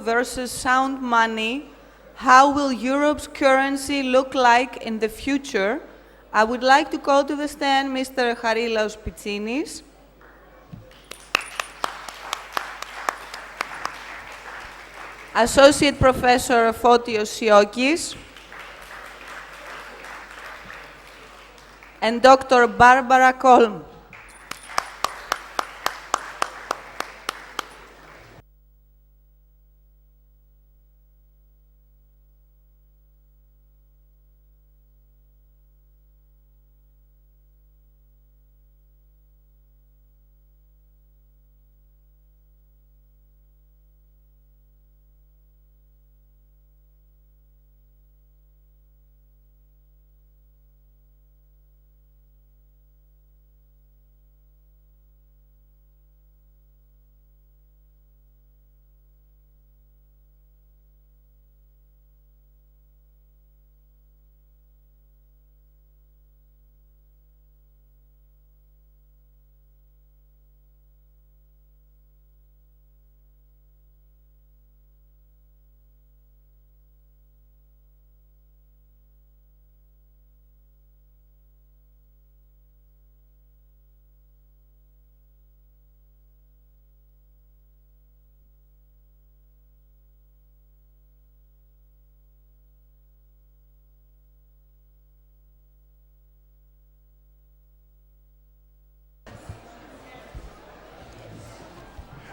versus sound money. How will Europe's currency look like in the future? I would like to call to the stand Mr. Harilaos Pitsinis. Associate Professor Fotios Siokis. And Dr. Barbara Kolm.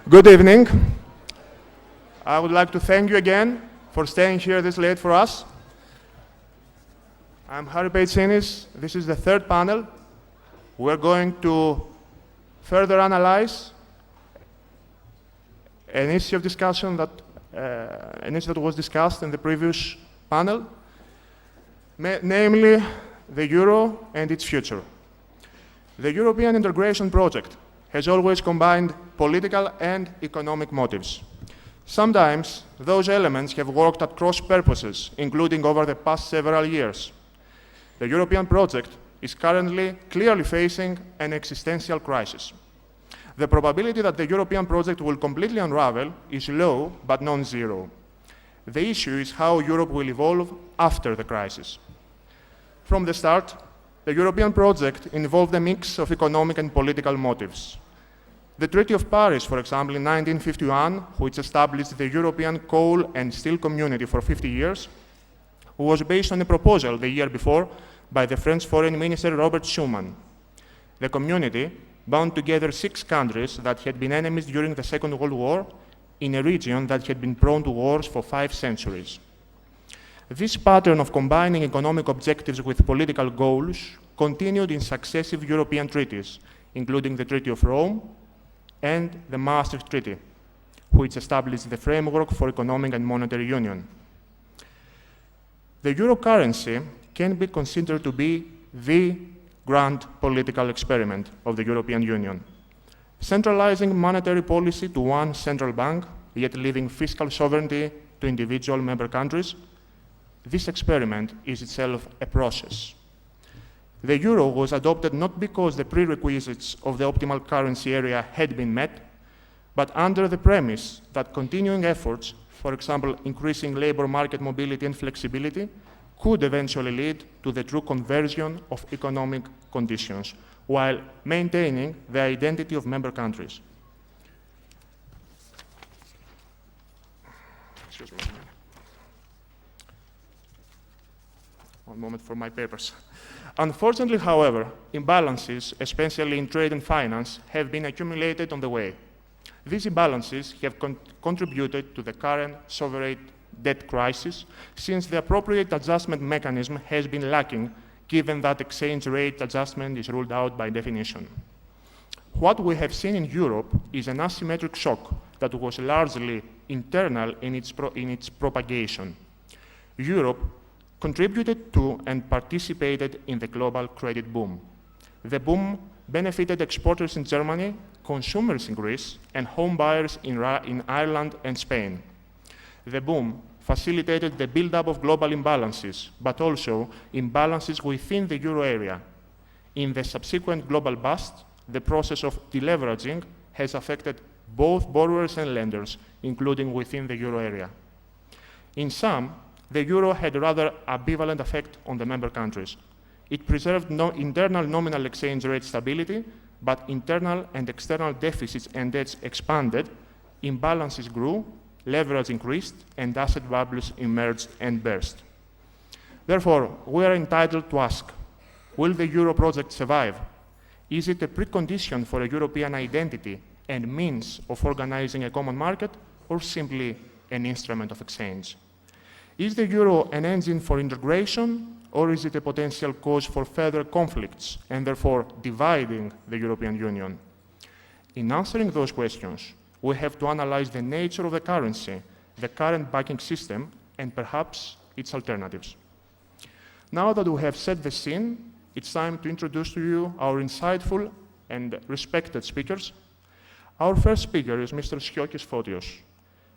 Good evening. I would like to thank you again for staying here this late for us. I'm Harry Pitsinis. This is the third panel. We're going to further analyze an issue of discussion that was discussed in the previous panel, namely the euro and its future. The European integration project has always combined political and economic motives. Sometimes those elements have worked at cross purposes, including over the past several years. The European project is currently clearly facing an existential crisis. The probability that the European project will completely unravel is low, but non-zero. The issue is how Europe will evolve after the crisis. From the start, the European project involved a mix of economic and political motives. The Treaty of Paris, for example, in 1951, which established the European Coal and Steel Community for 50 years, was based on a proposal the year before by the French Foreign Minister Robert Schuman. The community bound together 6 countries that had been enemies during the Second World War in a region that had been prone to wars for 5 centuries. This pattern of combining economic objectives with political goals continued in successive European treaties, including the Treaty of Rome and the Maastricht Treaty, which established the framework for economic and monetary union. The euro currency can be considered to be the grand political experiment of the European Union. Centralizing monetary policy to one central bank, yet leaving fiscal sovereignty to individual member countries, this experiment is itself a process. The euro was adopted not because the prerequisites of the optimal currency area had been met, but under the premise that continuing efforts, for example, increasing labor market mobility and flexibility, could eventually lead to the true conversion of economic conditions, while maintaining the identity of member countries. Excuse me. One moment for my papers. Unfortunately, however, imbalances, especially in trade and finance, have been accumulated on the way. These imbalances have contributed to the current sovereign debt crisis, since the appropriate adjustment mechanism has been lacking, given that exchange rate adjustment is ruled out by definition. What we have seen in Europe is an asymmetric shock that was largely internal in its propagation. Europe contributed to and participated in the global credit boom. The boom benefited exporters in Germany, consumers in Greece, and home buyers in Ireland and Spain. The boom facilitated the buildup of global imbalances, but also imbalances within the euro area. In the subsequent global bust, the process of deleveraging has affected both borrowers and lenders, including within the euro area. In sum, the euro had a rather ambivalent effect on the member countries. It preserved internal nominal exchange rate stability, but internal and external deficits and debts expanded, imbalances grew, leverage increased, and asset bubbles emerged and burst. Therefore, we are entitled to ask, will the euro project survive? Is it a precondition for a European identity and means of organizing a common market, or simply an instrument of exchange? Is the euro an engine for integration, or is it a potential cause for further conflicts and therefore dividing the European Union? In answering those questions, we have to analyze the nature of the currency, the current banking system, and perhaps its alternatives. Now that we have set the scene, it's time to introduce to you our insightful and respected speakers. Our first speaker is Mr. Schiokis Fotios.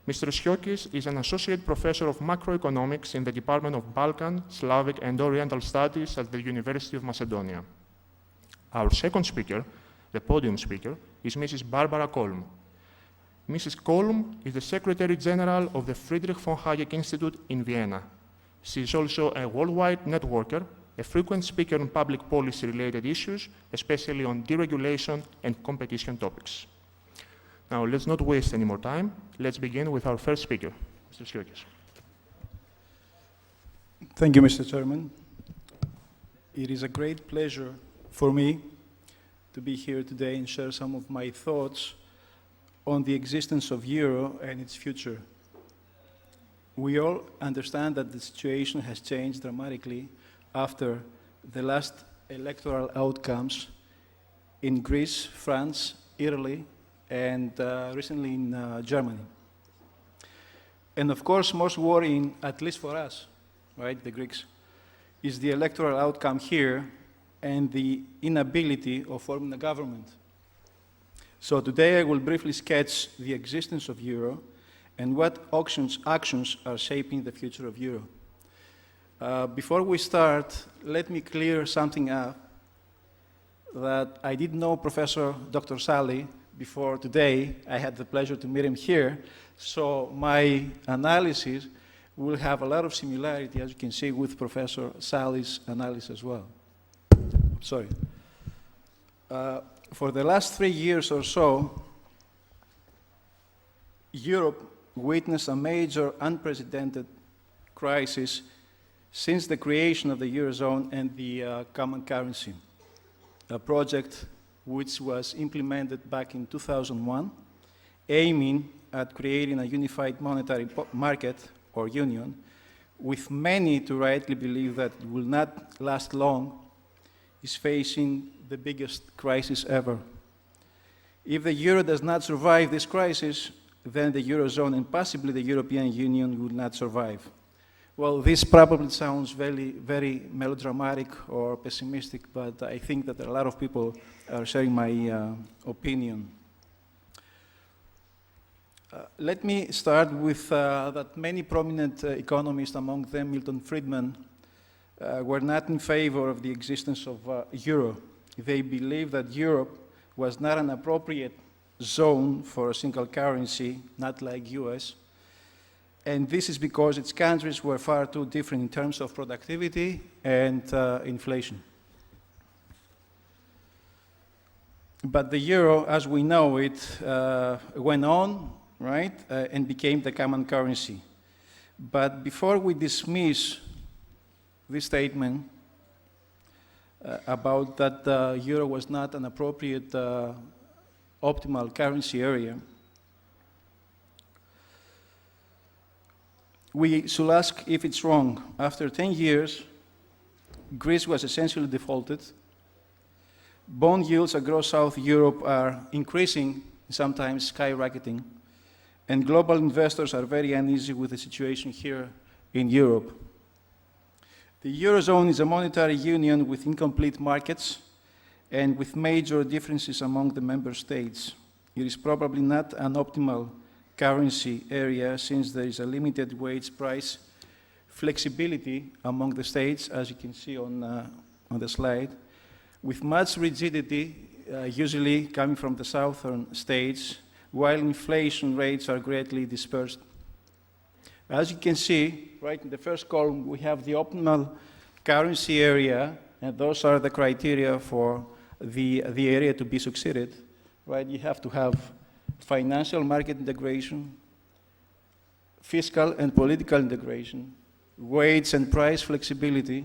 Mr. Schiokis is an associate professor of macroeconomics in the Department of Balkan, Slavic, and Oriental Studies at the University of Macedonia. Our second speaker, the podium speaker, is Mrs. Barbara Kolm. Mrs. Kolm is the Secretary General of the Friedrich von Hayek Institute in Vienna. She is also a worldwide networker, a frequent speaker on public policy-related issues, especially on deregulation and competition topics. Now, let's not waste any more time. Let's begin with our first speaker, Mr. Schiokis. Thank you, Mr. Chairman. It is a great pleasure for me to be here today and share some of my thoughts on the existence of euro and its future. We all understand that the situation has changed dramatically after the last electoral outcomes in Greece, France, Italy, and recently in Germany. And of course, most worrying, at least for us, right, the Greeks, is the electoral outcome here and the inability of forming a government. So today I will briefly sketch the existence of euro and what actions are shaping the future of euro. Before we start, let me clear something up that I didn't know Professor Dr. Sally before today. I had the pleasure to meet him here, so my analysis will have a lot of similarity, as you can see, with Professor Sally's analysis as well. Sorry. For the last 3 years or so, Europe witnessed a major unprecedented crisis since the creation of the Eurozone and the common currency, a project which was implemented back in 2001, aiming at creating a unified monetary market or union, with many to rightly believe that it will not last long, is facing the biggest crisis ever. If the euro does not survive this crisis, then the Eurozone and possibly the European Union will not survive. Well, this probably sounds very, very melodramatic or pessimistic, but I think that a lot of people are sharing my opinion. Let me start with that many prominent economists, among them Milton Friedman, were not in favor of the existence of euro. They believed that Europe was not an appropriate zone for a single currency, not like US. And this is because its countries were far too different in terms of productivity and inflation. But the euro, as we know it, went on, right, and became the common currency. But before we dismiss this statement about that the euro was not an appropriate optimal currency area, we should ask if it's wrong. After 10 years, Greece was essentially defaulted. Bond yields across South Europe are increasing, sometimes skyrocketing, and global investors are very uneasy with the situation here in Europe. The Eurozone is a monetary union with incomplete markets and with major differences among the member states. It is probably not an optimal currency area since there is a limited wage price flexibility among the states, as you can see on the slide, with much rigidity, usually coming from the southern states, while inflation rates are greatly dispersed. As you can see, right in the first column, we have the optimal currency area, and those are the criteria for the area to be succeeded, right? You have to have financial market integration, fiscal and political integration, wage and price flexibility,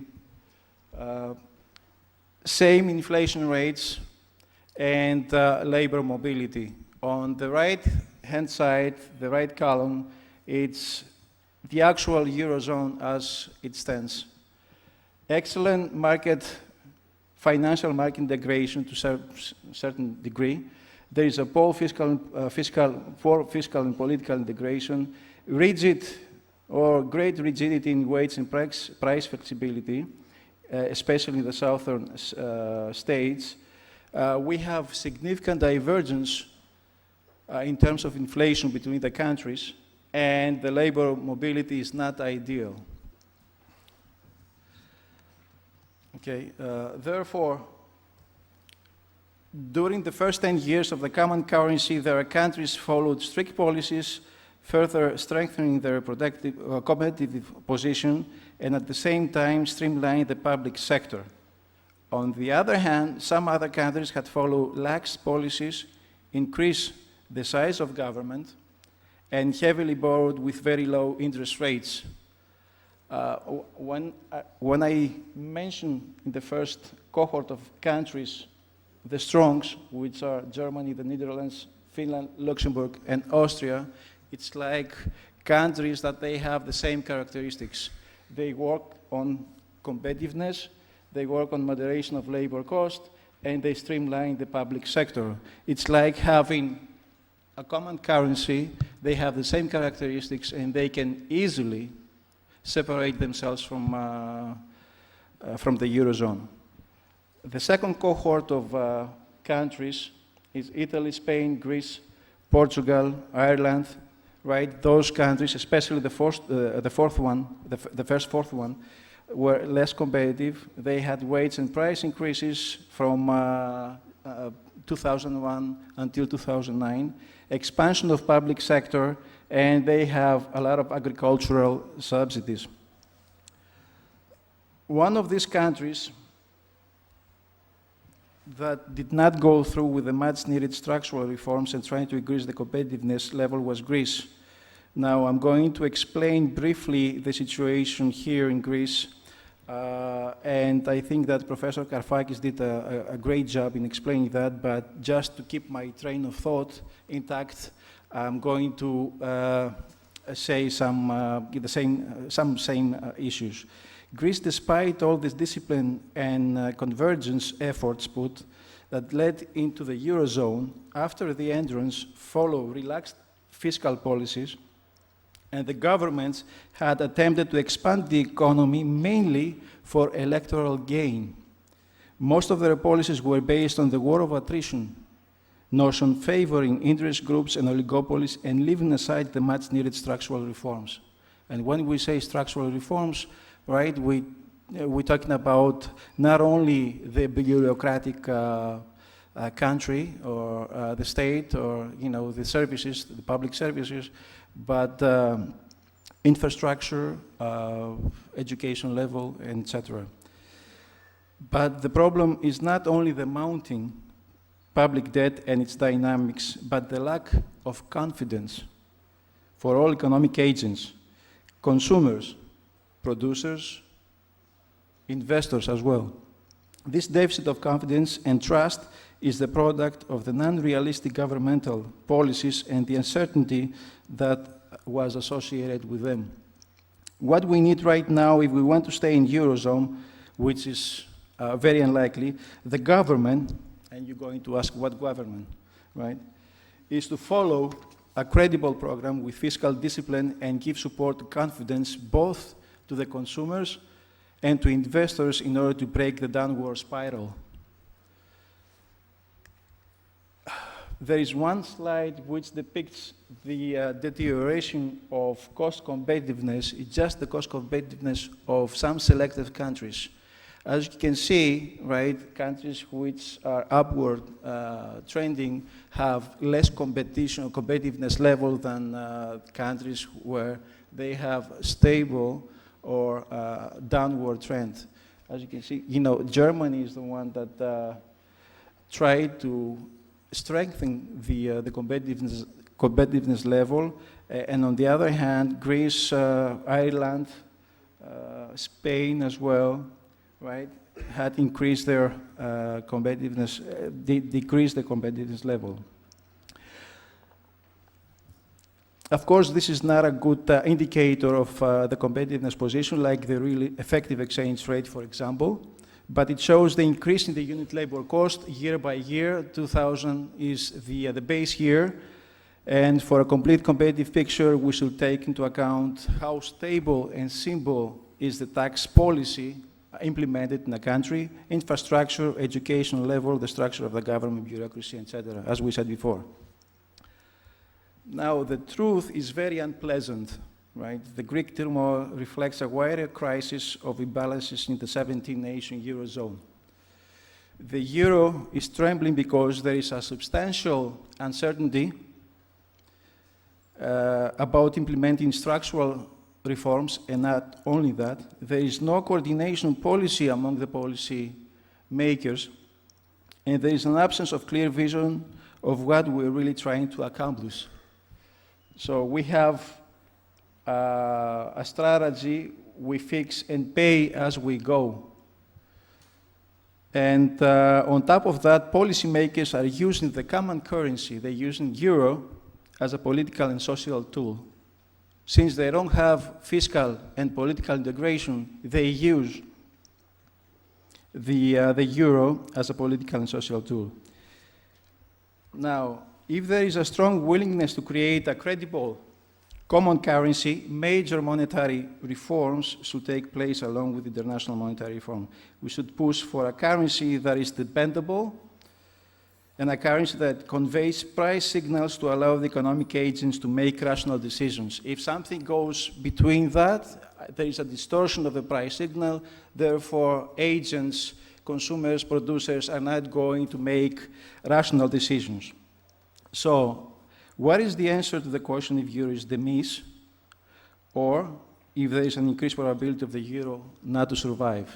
same inflation rates, and labor mobility. On the right-hand side, the right column, it's the actual Eurozone as it stands. Excellent financial market integration to a certain degree. There is a poor fiscal and political integration, rigid or great rigidity in wage and price flexibility, especially in the southern states. We have significant divergence in terms of inflation between the countries, and the labor mobility is not ideal. Okay, therefore, during the first 10 years of the common currency, their countries followed strict policies, further strengthening their competitive position, and at the same time streamlining the public sector. On the other hand, some other countries had followed lax policies, increased the size of government, and heavily borrowed with very low interest rates. When I mentioned in the first cohort of countries the strongs, which are Germany, the Netherlands, Finland, Luxembourg, and Austria, it's like countries that they have the same characteristics. They work on competitiveness, they work on moderation of labor cost, and they streamline the public sector. It's like having a common currency, they have the same characteristics, and they can easily separate themselves from the Eurozone. The second cohort of countries is Italy, Spain, Greece, Portugal, Ireland, right? Those countries, especially the first fourth one, were less competitive. They had wage and price increases from 2001 until 2009, expansion of public sector, and they have a lot of agricultural subsidies. One of these countries that did not go through with the much needed structural reforms and trying to increase the competitiveness level was Greece. Now I'm going to explain briefly the situation here in Greece, and I think that Professor Karfakis did a great job in explaining that, but just to keep my train of thought intact, I'm going to say some issues. Greece, despite all this discipline and convergence efforts put that led into the Eurozone, after the entrance followed relaxed fiscal policies, and the governments had attempted to expand the economy mainly for electoral gain. Most of their policies were based on the war of attrition notion, favoring interest groups and oligopolies and leaving aside the much needed structural reforms. And when we say structural reforms, right, we're talking about not only the bureaucratic country or the state or the services, the public services, but infrastructure, education level, etc. But the problem is not only the mounting public debt and its dynamics, but the lack of confidence for all economic agents, consumers, producers, investors as well. This deficit of confidence and trust is the product of the non-realistic governmental policies and the uncertainty that was associated with them. What we need right now, if we want to stay in Eurozone, which is very unlikely, the government, and you're going to ask what government, right, is to follow a credible program with fiscal discipline and give support to confidence both to the consumers and to investors in order to break the downward spiral. There is one slide which depicts the deterioration of cost competitiveness. It's just the cost competitiveness of some selected countries. As you can see, right, countries which are upward trending have less competitiveness level than countries where they have stable or downward trend. As you can see, Germany is the one that tried to strengthen the competitiveness level, and on the other hand, Greece, Ireland, Spain as well, right, had increased their competitiveness, decreased the competitiveness level. Of course, this is not a good indicator of the competitiveness position, like the really effective exchange rate, for example, but it shows the increase in the unit labor cost year by year. 2000 is the base year, and for a complete competitive picture, we should take into account how stable and simple is the tax policy implemented in a country, infrastructure, education level, the structure of the government, bureaucracy, etc., as we said before. Now, the truth is very unpleasant, right? The Greek turmoil reflects a wider crisis of imbalances in the 17-nation Eurozone. The euro is trembling because there is a substantial uncertainty about implementing structural reforms, and not only that, there is no coordination policy among the policy makers, and there is an absence of clear vision of what we're really trying to accomplish. So we have a strategy, we fix and pay as we go. And on top of that, policymakers are using the common currency, they're using euro as a political and social tool. Since they don't have fiscal and political integration, they use the euro as a political and social tool. Now, if there is a strong willingness to create a credible common currency, major monetary reforms should take place along with international monetary reform. We should push for a currency that is dependable and a currency that conveys price signals to allow the economic agents to make rational decisions. If something goes between that, there is a distortion of the price signal, therefore agents, consumers, producers are not going to make rational decisions. So, what is the answer to the question if euro is demise, or if there is an increased probability of the euro not to survive?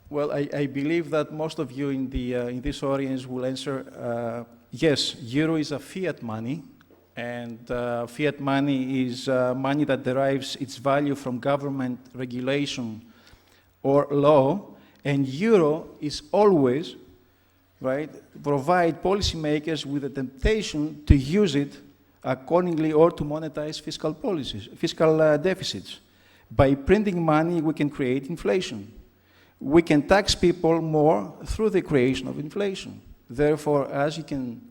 Well, I believe that most of you in this audience will answer, yes, euro is a fiat money, and fiat money is money that derives its value from government regulation or law, and euro is always, right, provide policymakers with the temptation to use it accordingly or to monetize fiscal policies, fiscal deficits. By printing money, we can create inflation. We can tax people more through the creation of inflation. Therefore, as you can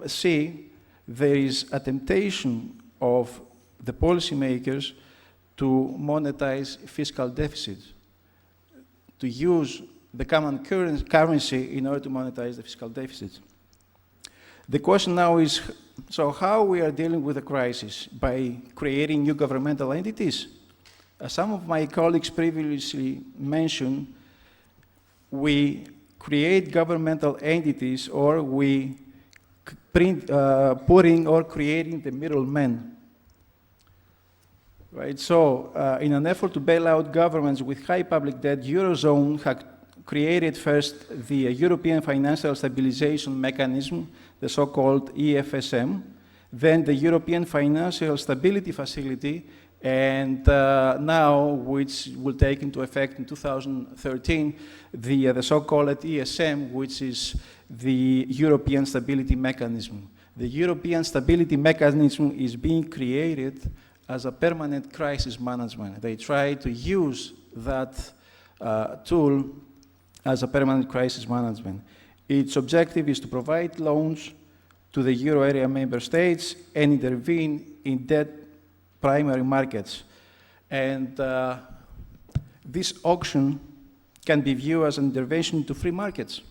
see, there is a temptation of the policymakers to monetize fiscal deficits, to use the common currency in order to monetize the fiscal deficits. The question now is, so how we are dealing with the crisis? By creating new governmental entities? As some of my colleagues previously mentioned, we create governmental entities, or we putting or creating the middlemen. Right, so in an effort to bail out governments with high public debt, Eurozone had created first the European Financial Stabilization Mechanism, the so-called EFSM, then the European Financial Stability Facility, and now, which will take into effect in 2013, the so-called ESM, which is the European Stability Mechanism. The European Stability Mechanism is being created as a permanent crisis management. They try to use that tool as a permanent crisis management. Its objective is to provide loans to the euro area member states and intervene in debt primary markets. And this auction can be viewed as an intervention into free markets,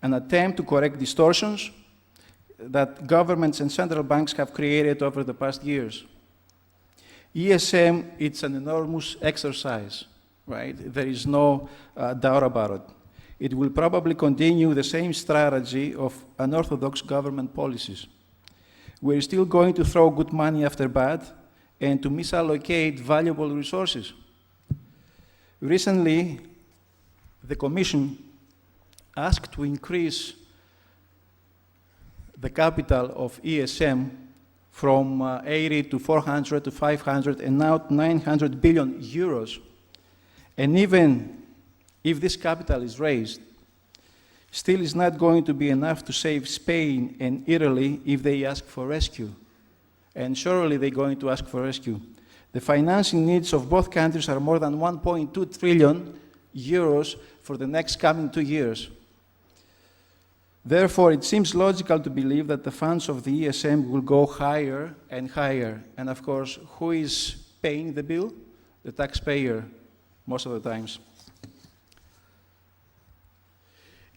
an attempt to correct distortions that governments and central banks have created over the past years. ESM, it's an enormous exercise. right? There is no doubt about it. It will probably continue the same strategy of unorthodox government policies. We're still going to throw good money after bad and to misallocate valuable resources. Recently, the Commission asked to increase the capital of ESM from 80 to 400 to 500 and now 900 billion euros. And even if this capital is raised, still is not going to be enough to save Spain and Italy if they ask for rescue. And surely they're going to ask for rescue. The financing needs of both countries are more than 1.2 trillion euros for the next coming 2 years. Therefore, it seems logical to believe that the funds of the ESM will go higher and higher. And of course, who is paying the bill? The taxpayer, most of the times.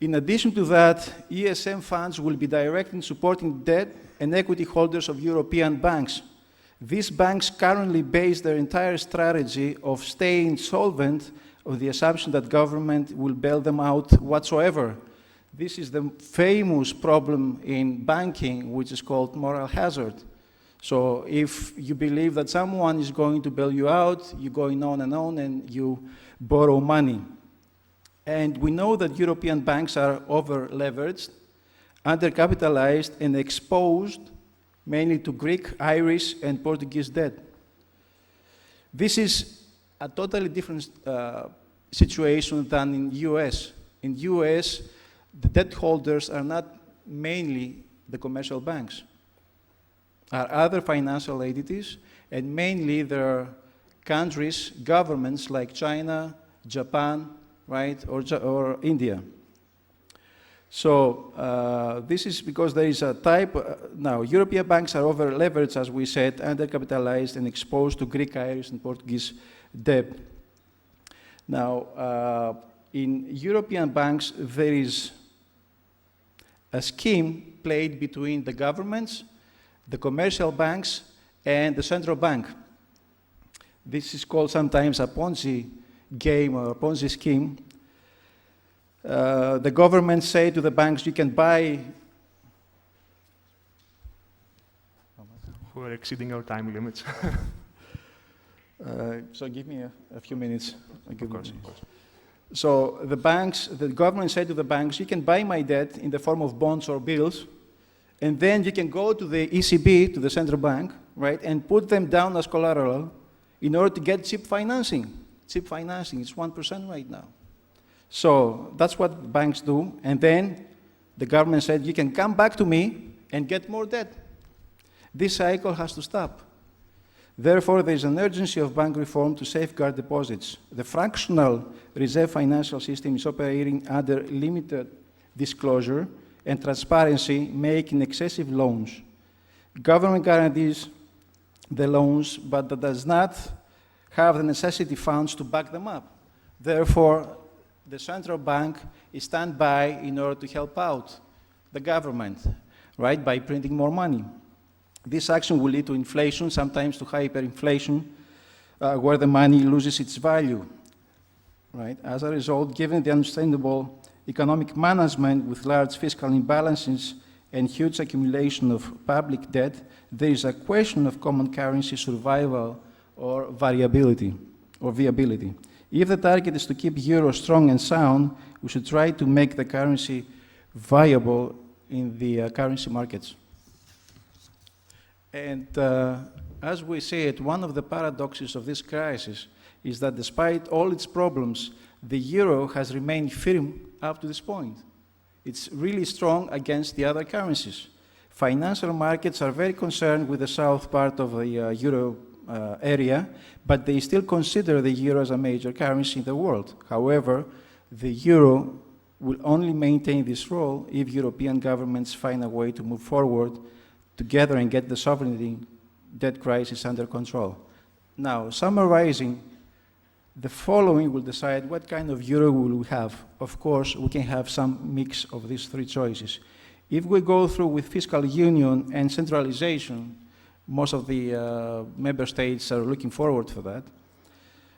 In addition to that, ESM funds will be directed in supporting debt and equity holders of European banks. These banks currently base their entire strategy of staying solvent on the assumption that government will bail them out whatsoever. This is the famous problem in banking, which is called moral hazard. So if you believe that someone is going to bail you out, you're going on, and you borrow money. And we know that European banks are over-leveraged, undercapitalized, and exposed mainly to Greek, Irish, and Portuguese debt. This is a totally different situation than in US. In US, the debt holders are not mainly the commercial banks, are other financial entities, and mainly there are countries, governments like China, Japan, right, or India. So this is because there is a type, now European banks are over-leveraged, as we said, undercapitalized and exposed to Greek, Irish, and Portuguese debt. Now, in European banks, there is a scheme played between the governments, the commercial banks, and the central bank. This is called sometimes a Ponzi game or a Ponzi scheme. The government say to the banks, you can buy... We're exceeding our time limits. So give me a few minutes. Of course. So the banks, the government said to the banks, you can buy my debt in the form of bonds or bills, and then you can go to the ECB, to the central bank, right, and put them down as collateral in order to get cheap financing. Cheap financing, it's 1% right now. So that's what banks do, and then the government said, you can come back to me and get more debt. This cycle has to stop. Therefore, there is an urgency of bank reform to safeguard deposits. The fractional reserve financial system is operating under limited disclosure and transparency, making excessive loans. Government guarantees the loans, but that does not have the necessity funds to back them up. Therefore, the central bank is standby in order to help out the government, right, by printing more money. This action will lead to inflation, sometimes to hyperinflation, where the money loses its value, right? As a result, given the unsustainable economic management with large fiscal imbalances and huge accumulation of public debt, there is a question of common currency survival or viability. If the target is to keep euro strong and sound, we should try to make the currency viable in the currency markets. And as we see it, one of the paradoxes of this crisis is that despite all its problems, the euro has remained firm up to this point. It's really strong against the other currencies. Financial markets are very concerned with the south part of the euro area, but they still consider the euro as a major currency in the world. However, the euro will only maintain this role if European governments find a way to move forward together and get the sovereignty debt crisis under control. Now, summarizing, the following will decide what kind of euro will we have. Of course, we can have some mix of these three choices. If we go through with fiscal union and centralization, most of the member states are looking forward for that,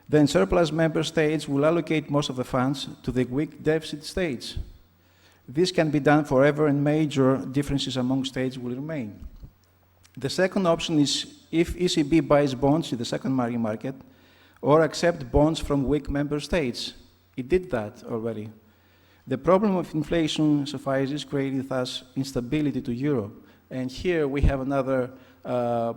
then surplus member states will allocate most of the funds to the weak deficit states. This can be done forever and major differences among states will remain. The second option is if ECB buys bonds in the secondary market or accept bonds from weak member states. It did that already. The problem of inflation suffices created thus instability to Europe. And here we have another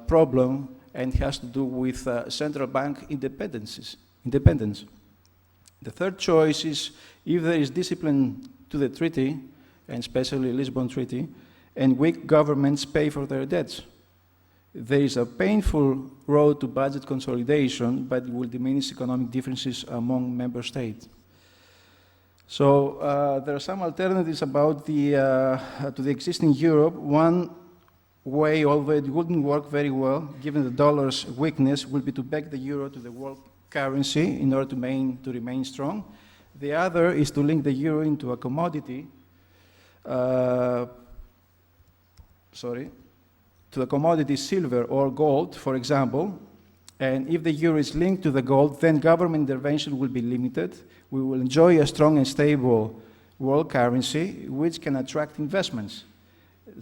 problem, and it has to do with central bank independence. The third choice is if there is discipline to the treaty, and especially Lisbon Treaty, and weak governments pay for their debts. There is a painful road to budget consolidation, but it will diminish economic differences among member states. So there are some alternatives about to the existing Europe. One way, although it wouldn't work very well, given the dollar's weakness, would be to peg the euro to the world currency in order to remain strong. The other is to link the euro into a commodity, to the commodity silver or gold, for example. And if the euro is linked to the gold, then government intervention will be limited. We will enjoy a strong and stable world currency, which can attract investments.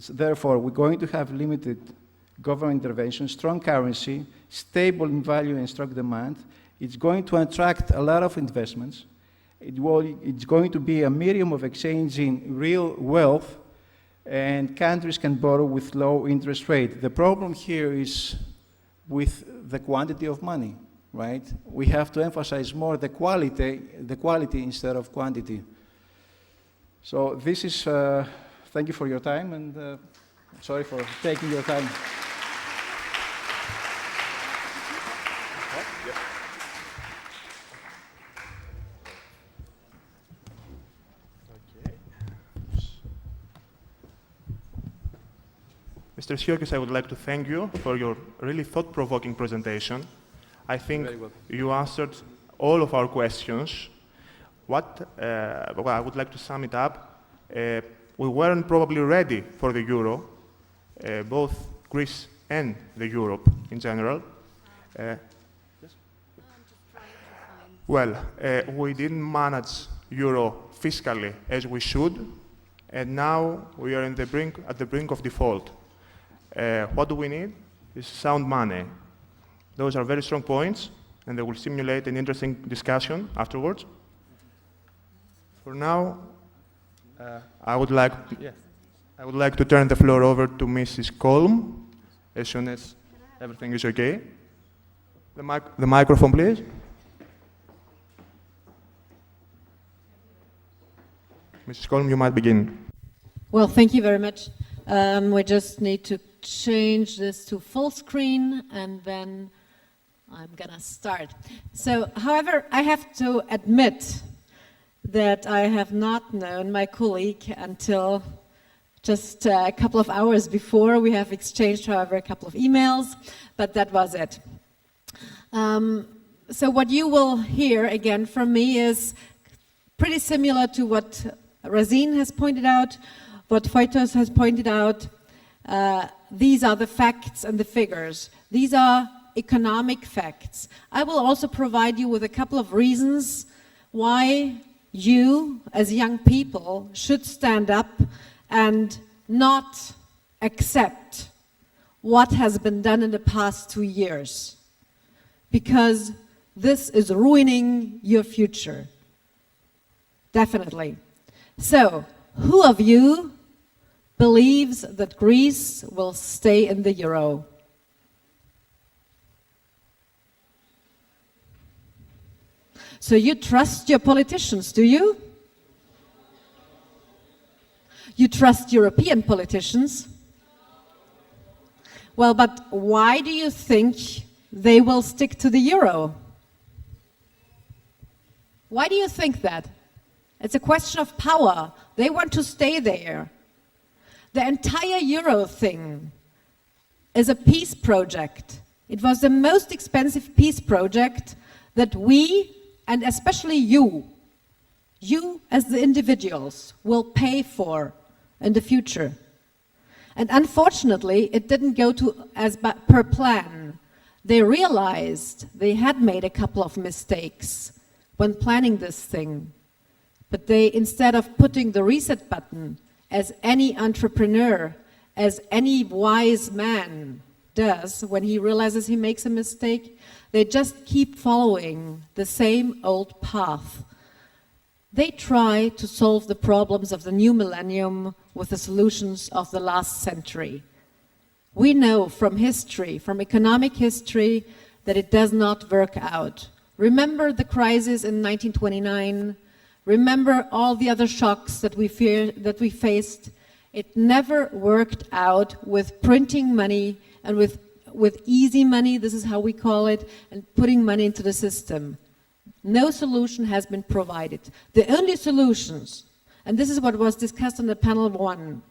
Therefore, we're going to have limited government intervention, strong currency, stable in value and strong demand. It's going to attract a lot of investments. It's going to be a medium of exchanging real wealth, and countries can borrow with low interest rate. The problem here is with the quantity of money, right? We have to emphasize more the quality instead of quantity. So this is, thank you for your time, and sorry for taking your time. Mr. Skiokis, I would like to thank you for your really thought-provoking presentation. I think you answered all of our questions. Well, I would like to sum it up. We weren't probably ready for the euro, both Greece and the Europe in general. We didn't manage euro fiscally as we should, and now we are at the brink of default. What do we need? Is sound money. Those are very strong points, and they will stimulate an interesting discussion afterwards. For now, I would like to turn the floor over to Mrs. Kolm, as soon as everything is okay. The microphone, please. Mrs. Kolm, you might begin. Well, thank you very much. We just need to change this to full screen, and then I'm gonna start. So, however, I have to admit that I have not known my colleague until just a couple of hours before. We have exchanged, however, a couple of emails, but that was it. So what you will hear again from me is pretty similar to what Razin has pointed out, what Foitos has pointed out. These are the facts and the figures. These are economic facts. I will also provide you with a couple of reasons why you, as young people, should stand up and not accept what has been done in the past 2 years. Because this is ruining your future. Definitely. So, who of you believes that Greece will stay in the euro? So you trust your politicians, do you? You trust European politicians? Well, but why do you think they will stick to the euro? Why do you think that? It's a question of power. They want to stay there. The entire euro thing is a peace project. It was the most expensive peace project that we, and especially you as the individuals, will pay for in the future. And unfortunately, it didn't go to as per plan. They realized they had made a couple of mistakes when planning this thing. But they, instead of putting the reset button, as any entrepreneur, as any wise man does when he realizes he makes a mistake, they just keep following the same old path. They try to solve the problems of the new millennium with the solutions of the last century. We know from history, from economic history, that it does not work out. Remember the crisis in 1929. Remember all the other shocks that we faced. It never worked out with printing money and with easy money, this is how we call it, and putting money into the system. No solution has been provided. The only solutions, and this is what was discussed on the panel 1,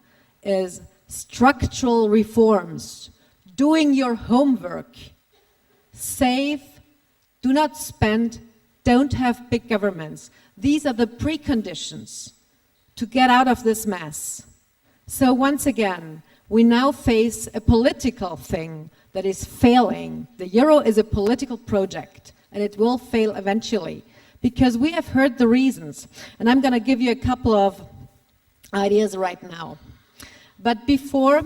is structural reforms, doing your homework, save, do not spend, don't have big governments. These are the preconditions to get out of this mess. So once again, we now face a political thing that is failing. The euro is a political project, and it will fail eventually, because we have heard the reasons. And I'm going to give you a couple of ideas right now. But before,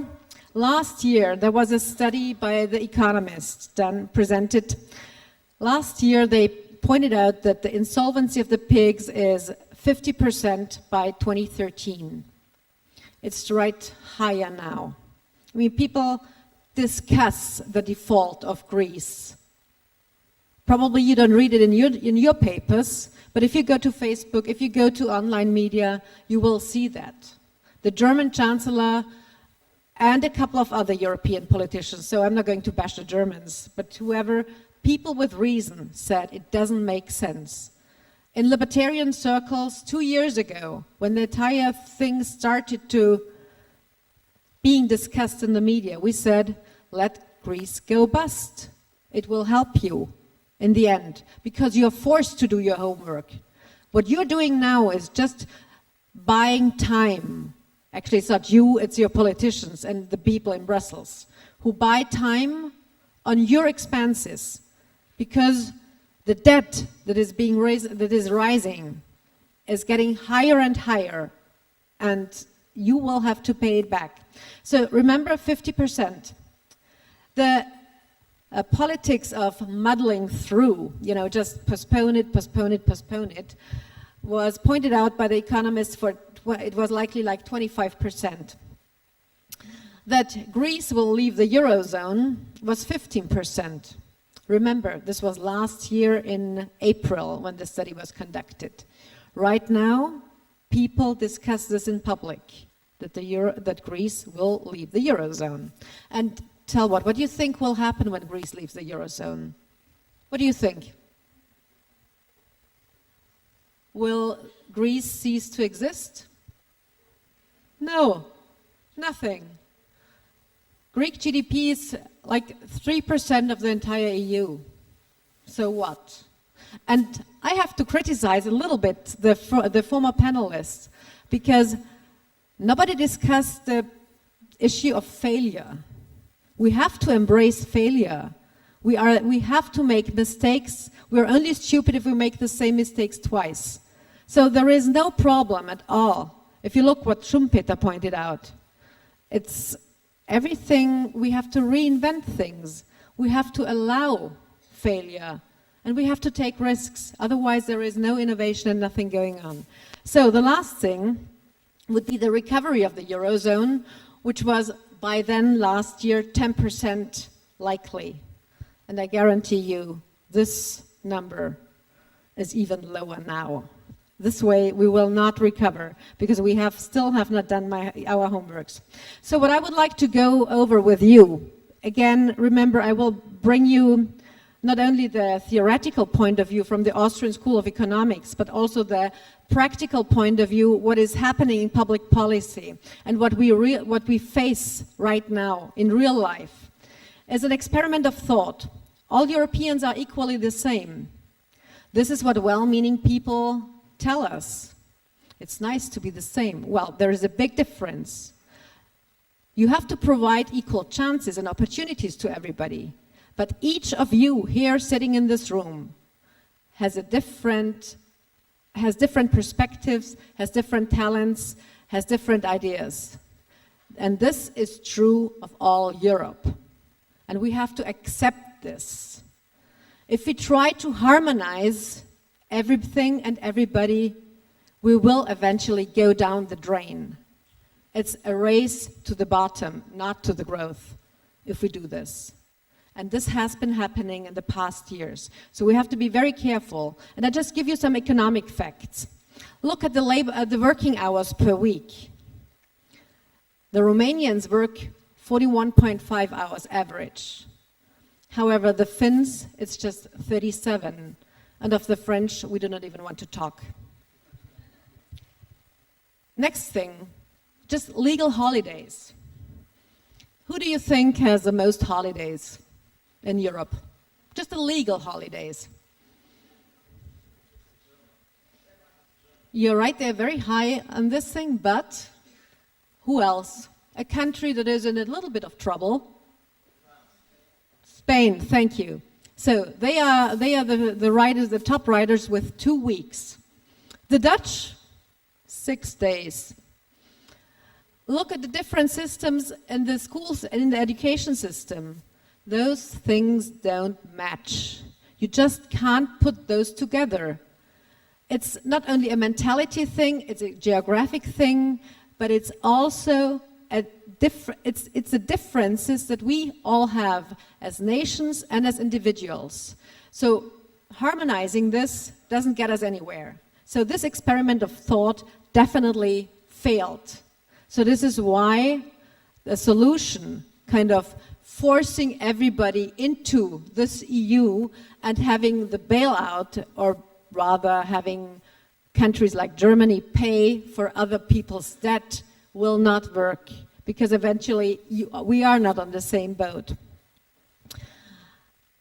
last year, there was a study by The Economist presented. Last year, they pointed out that the insolvency of the pigs is 50% by 2013. It's right higher now. I mean, people discuss the default of Greece. Probably you don't read it in your papers, but if you go to Facebook, if you go to online media, you will see that. The German Chancellor and a couple of other European politicians, so I'm not going to bash the Germans, but whoever, people with reason said it doesn't make sense. In libertarian circles 2 years ago, when the entire thing started to being discussed in the media, we said, let Greece go bust. It will help you in the end, because you're forced to do your homework. What you're doing now is just buying time. Actually, it's not you, it's your politicians and the people in Brussels who buy time on your expenses, because the debt that is being raised, that is rising, is getting higher and higher, and you will have to pay it back. So remember 50%. The politics of muddling through, just postpone it, was pointed out by the economists for, it was likely like 25%. That Greece will leave the Eurozone was 15%. Remember, this was last year in April when the study was conducted. Right now, people discuss this in public, that Greece will leave the Eurozone. And tell what do you think will happen when Greece leaves the Eurozone? What do you think? Will Greece cease to exist? No, nothing. Greek GDP is like 3% of the entire EU. So what? And I have to criticize a little bit the former panelists, because nobody discussed the issue of failure. We have to embrace failure. We have to make mistakes. We're only stupid if we make the same mistakes twice. So there is no problem at all. If you look what Schumpeter pointed out, it's everything, we have to reinvent things. We have to allow failure, and we have to take risks. Otherwise, there is no innovation and nothing going on. So the last thing would be the recovery of the Eurozone, which was by then last year 10% likely. And I guarantee you this number is even lower now. This way we will not recover, because we still have not done our homeworks. So what I would like to go over with you, again, remember, I will bring you not only the theoretical point of view from the Austrian School of Economics, but also the practical point of view, what is happening in public policy and what we face right now in real life. As an experiment of thought, all Europeans are equally the same. This is what well-meaning people tell us. It's nice to be the same. Well, there is a big difference. You have to provide equal chances and opportunities to everybody. But each of you here sitting in this room has different perspectives, has different talents, has different ideas. And this is true of all Europe. And we have to accept this. If we try to harmonize everything and everybody, we will eventually go down the drain. It's a race to the bottom, not to the growth, if we do this. And this has been happening in the past years. So we have to be very careful. And I just give you some economic facts. Look at the working hours per week. The Romanians work 41.5 hours average. However, the Finns, it's just 37. And of the French, we do not even want to talk. Next thing, just legal holidays. Who do you think has the most holidays in Europe? Just the legal holidays. You're right, they're very high on this thing, but who else? A country that is in a little bit of trouble. Spain, thank you. So they are the riders, the top riders with 2 weeks. The Dutch, 6 days. Look at the different systems in the schools and in the education system. Those things don't match. You just can't put those together. It's not only a mentality thing, it's a geographic thing, but it's also it's the differences that we all have as nations and as individuals. So harmonizing this doesn't get us anywhere. So this experiment of thought definitely failed. So this is why the solution, kind of forcing everybody into this EU and having the bailout, or rather having countries like Germany pay for other people's debt, will not work, because eventually we are not on the same boat.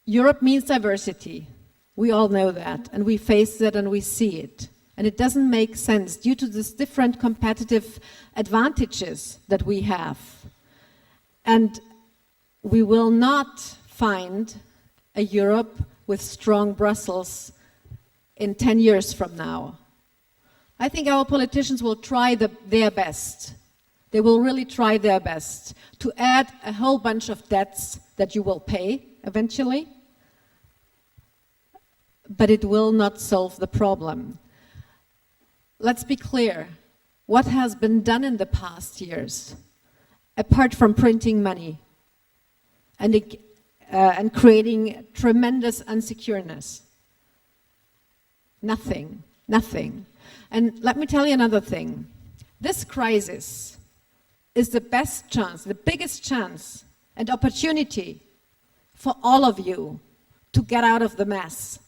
Europe means diversity. We all know that, and we face that and we see it. And it doesn't make sense due to these different competitive advantages that we have. And we will not find a Europe with strong Brussels in 10 years from now. I think our politicians will try their best. They will really try their best to add a whole bunch of debts that you will pay eventually, but it will not solve the problem. Let's be clear. What has been done in the past years, apart from printing money and creating tremendous unsecureness? Nothing, nothing. And let me tell you another thing. This crisis is the best chance, the biggest chance and opportunity for all of you to get out of the mess.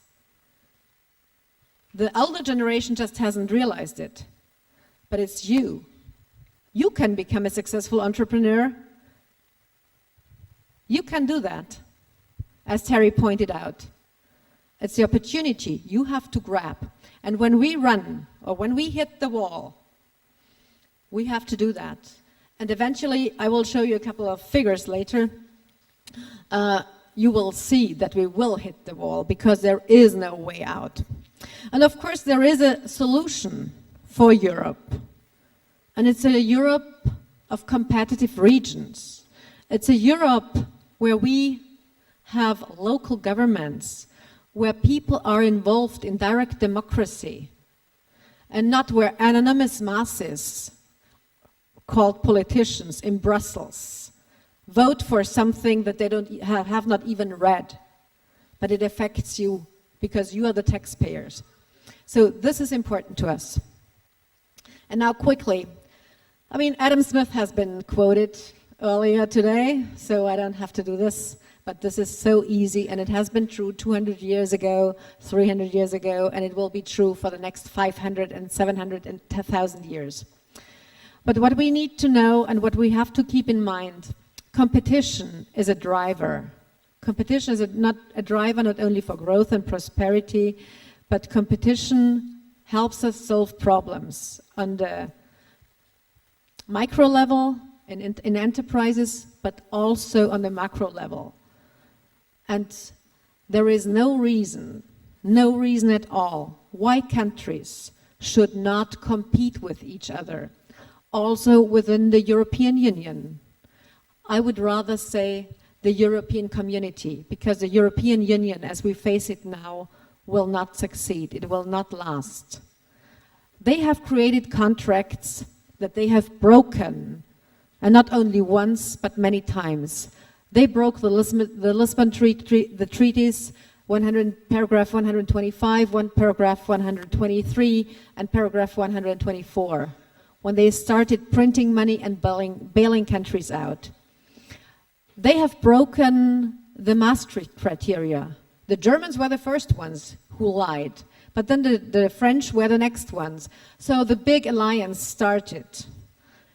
The older generation just hasn't realized it, but it's you. You can become a successful entrepreneur. You can do that, as Terry pointed out. It's the opportunity you have to grab. And when we run, or when we hit the wall, we have to do that. And eventually, I will show you a couple of figures later. You will see that we will hit the wall, because there is no way out. And of course, there is a solution for Europe. And it's a Europe of competitive regions. It's a Europe where we have local governments, where people are involved in direct democracy, and not where anonymous masses called politicians in Brussels vote for something that they have not even read, but it affects you because you are the taxpayers. So this is important to us. And now quickly, I mean, Adam Smith has been quoted earlier today, so I don't have to do this, but this is so easy, and it has been true 200 years ago, 300 years ago, and it will be true for the next 500 and 700 and 1,000 years. But what we need to know and what we have to keep in mind, competition is a driver. Competition is not a driver not only for growth and prosperity, but competition helps us solve problems on the micro level in enterprises, but also on the macro level. And there is no reason at all why countries should not compete with each other, also within the European Union. I would rather say the European community, because the European Union, as we face it now, will not succeed. It will not last. They have created contracts that they have broken, and not only once, but many times. They broke the Lisbon treaties, paragraph 125, paragraph 123, and paragraph 124, when they started printing money and bailing countries out. They have broken the Maastricht criteria. The Germans were the first ones who lied, but then the French were the next ones. So the big alliance started.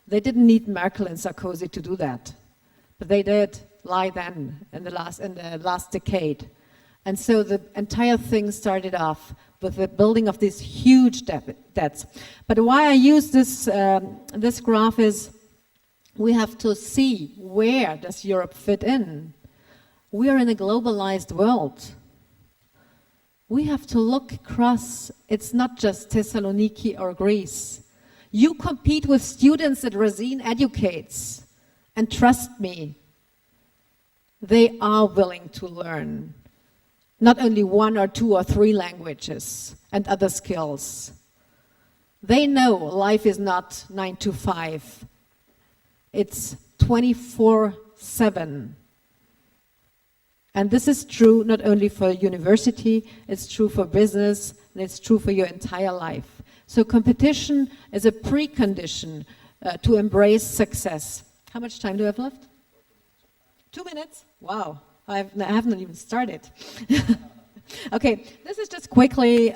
They didn't need Merkel and Sarkozy to do that, but they did lie then in the last decade. And so the entire thing started off with the building of these huge debts. But why I use this graph is we have to see, where does Europe fit in? We are in a globalized world. We have to look across. It's not just Thessaloniki or Greece. You compete with students that Razin educates, and trust me, they are willing to learn not only 1 or 2 or 3 languages and other skills. They know life is not 9 to 5. It's 24/7. And this is true not only for university, it's true for business, and it's true for your entire life. So competition is a precondition to embrace success. How much time do I have left? 2 minutes? Wow, I haven't even started. Okay, this is just quickly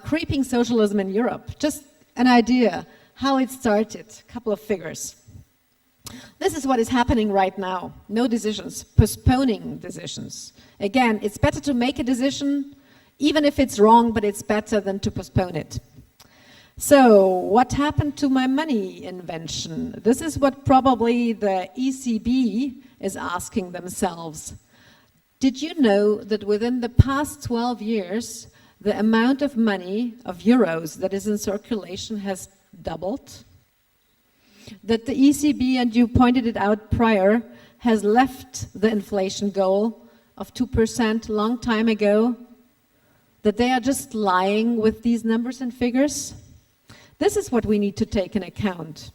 creeping socialism in Europe. Just an idea how it started, a couple of figures. This is what is happening right now. No decisions, postponing decisions. Again, it's better to make a decision, even if it's wrong, but it's better than to postpone it. So, what happened to my money invention? This is what probably the ECB is asking themselves. Did you know that within the past 12 years, the amount of money, of euros, that is in circulation has doubled? That the ECB, and you pointed it out prior, has left the inflation goal of 2% long time ago, that they are just lying with these numbers and figures? This is what we need to take into account.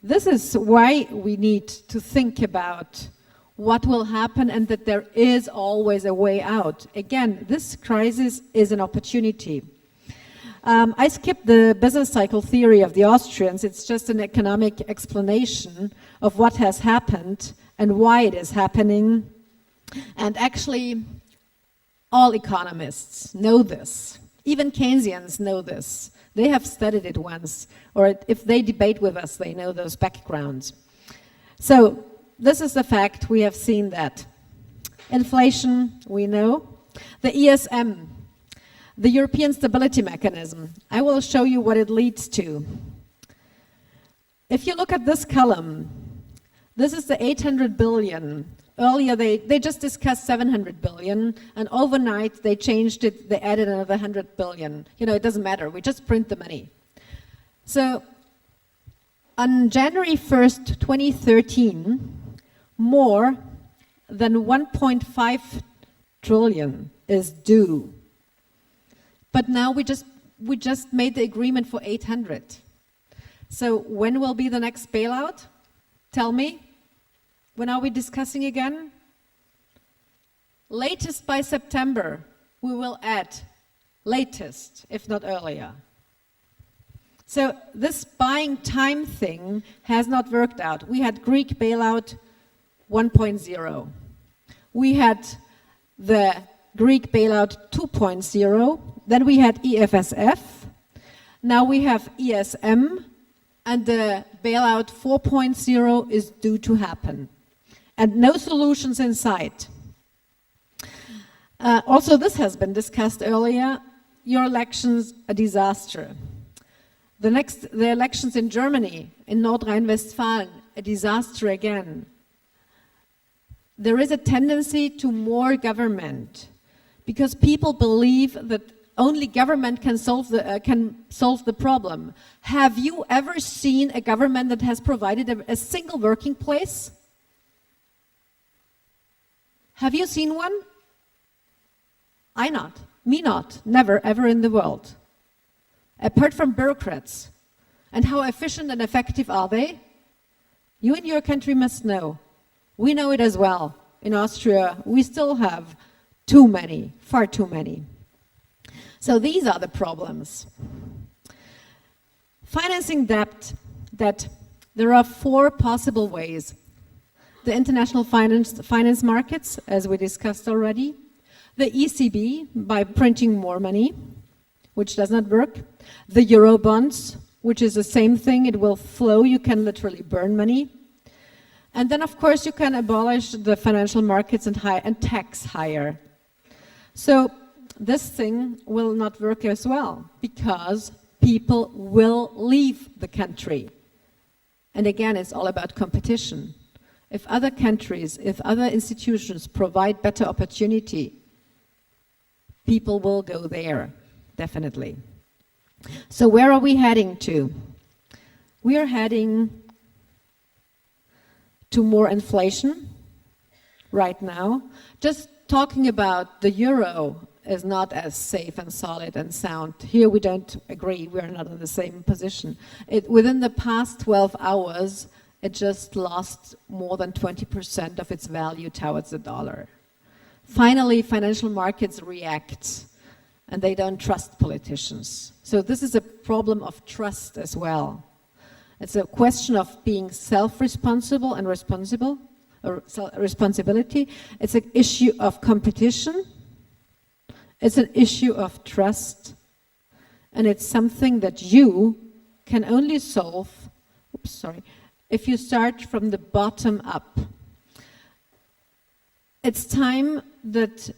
This is why we need to think about what will happen and that there is always a way out. Again, this crisis is an opportunity. I skipped the business cycle theory of the Austrians. It's just an economic explanation of what has happened and why it is happening. And actually, all economists know this. Even Keynesians know this. They have studied it once, or if they debate with us, they know those backgrounds. So, this is the fact. We have seen that. Inflation, we know. The ESM, the European Stability Mechanism. I will show you what it leads to. If you look at this column, this is the 800 billion. Earlier, they just discussed 700 billion, and overnight they changed it, they added another 100 billion. You know, it doesn't matter, we just print the money. So, on January 1st, 2013, more than 1.5 trillion is due. But now we just made the agreement for 800. So when will be the next bailout? Tell me. When are we discussing again? Latest by September, we will add. Latest, if not earlier. So this buying time thing has not worked out. We had Greek bailout 1.0. We had the Greek bailout 2.0. Then we had EFSF. Now we have ESM. And the bailout 4.0 is due to happen. And no solutions in sight. Also, this has been discussed earlier. Your elections, a disaster. The elections in Germany, in North Rhine-Westphalia, a disaster again. there is a tendency to more government because people believe that only government can solve the problem. Have you ever seen a government that has provided a single working place? Have you seen one? I not. Me not. Never, ever in the world. Apart from bureaucrats. And how efficient and effective are they? You in your country must know. We know it as well. In Austria, we still have too many, far too many. So these are the problems. Financing debt, there are 4 possible ways. The international finance markets, as we discussed already. The ECB, by printing more money, which does not work. The euro bonds, which is the same thing, it will flow, you can literally burn money. And then, of course, you can abolish the financial markets and tax higher. So this thing will not work as well, because people will leave the country. And again, it's all about competition. If other countries, if other institutions provide better opportunity, people will go there, definitely. So where are we heading to? We are heading to more inflation right now. Just talking about the euro is not as safe and solid and sound. Here we don't agree, we're not in the same position. Within the past 12 hours, it just lost more than 20% of its value towards the dollar. Finally, financial markets react, and they don't trust politicians. So this is a problem of trust as well. It's a question of being self-responsible and responsibility. It's an issue of competition. It's an issue of trust. And it's something that you can only solve, if you start from the bottom up. It's time that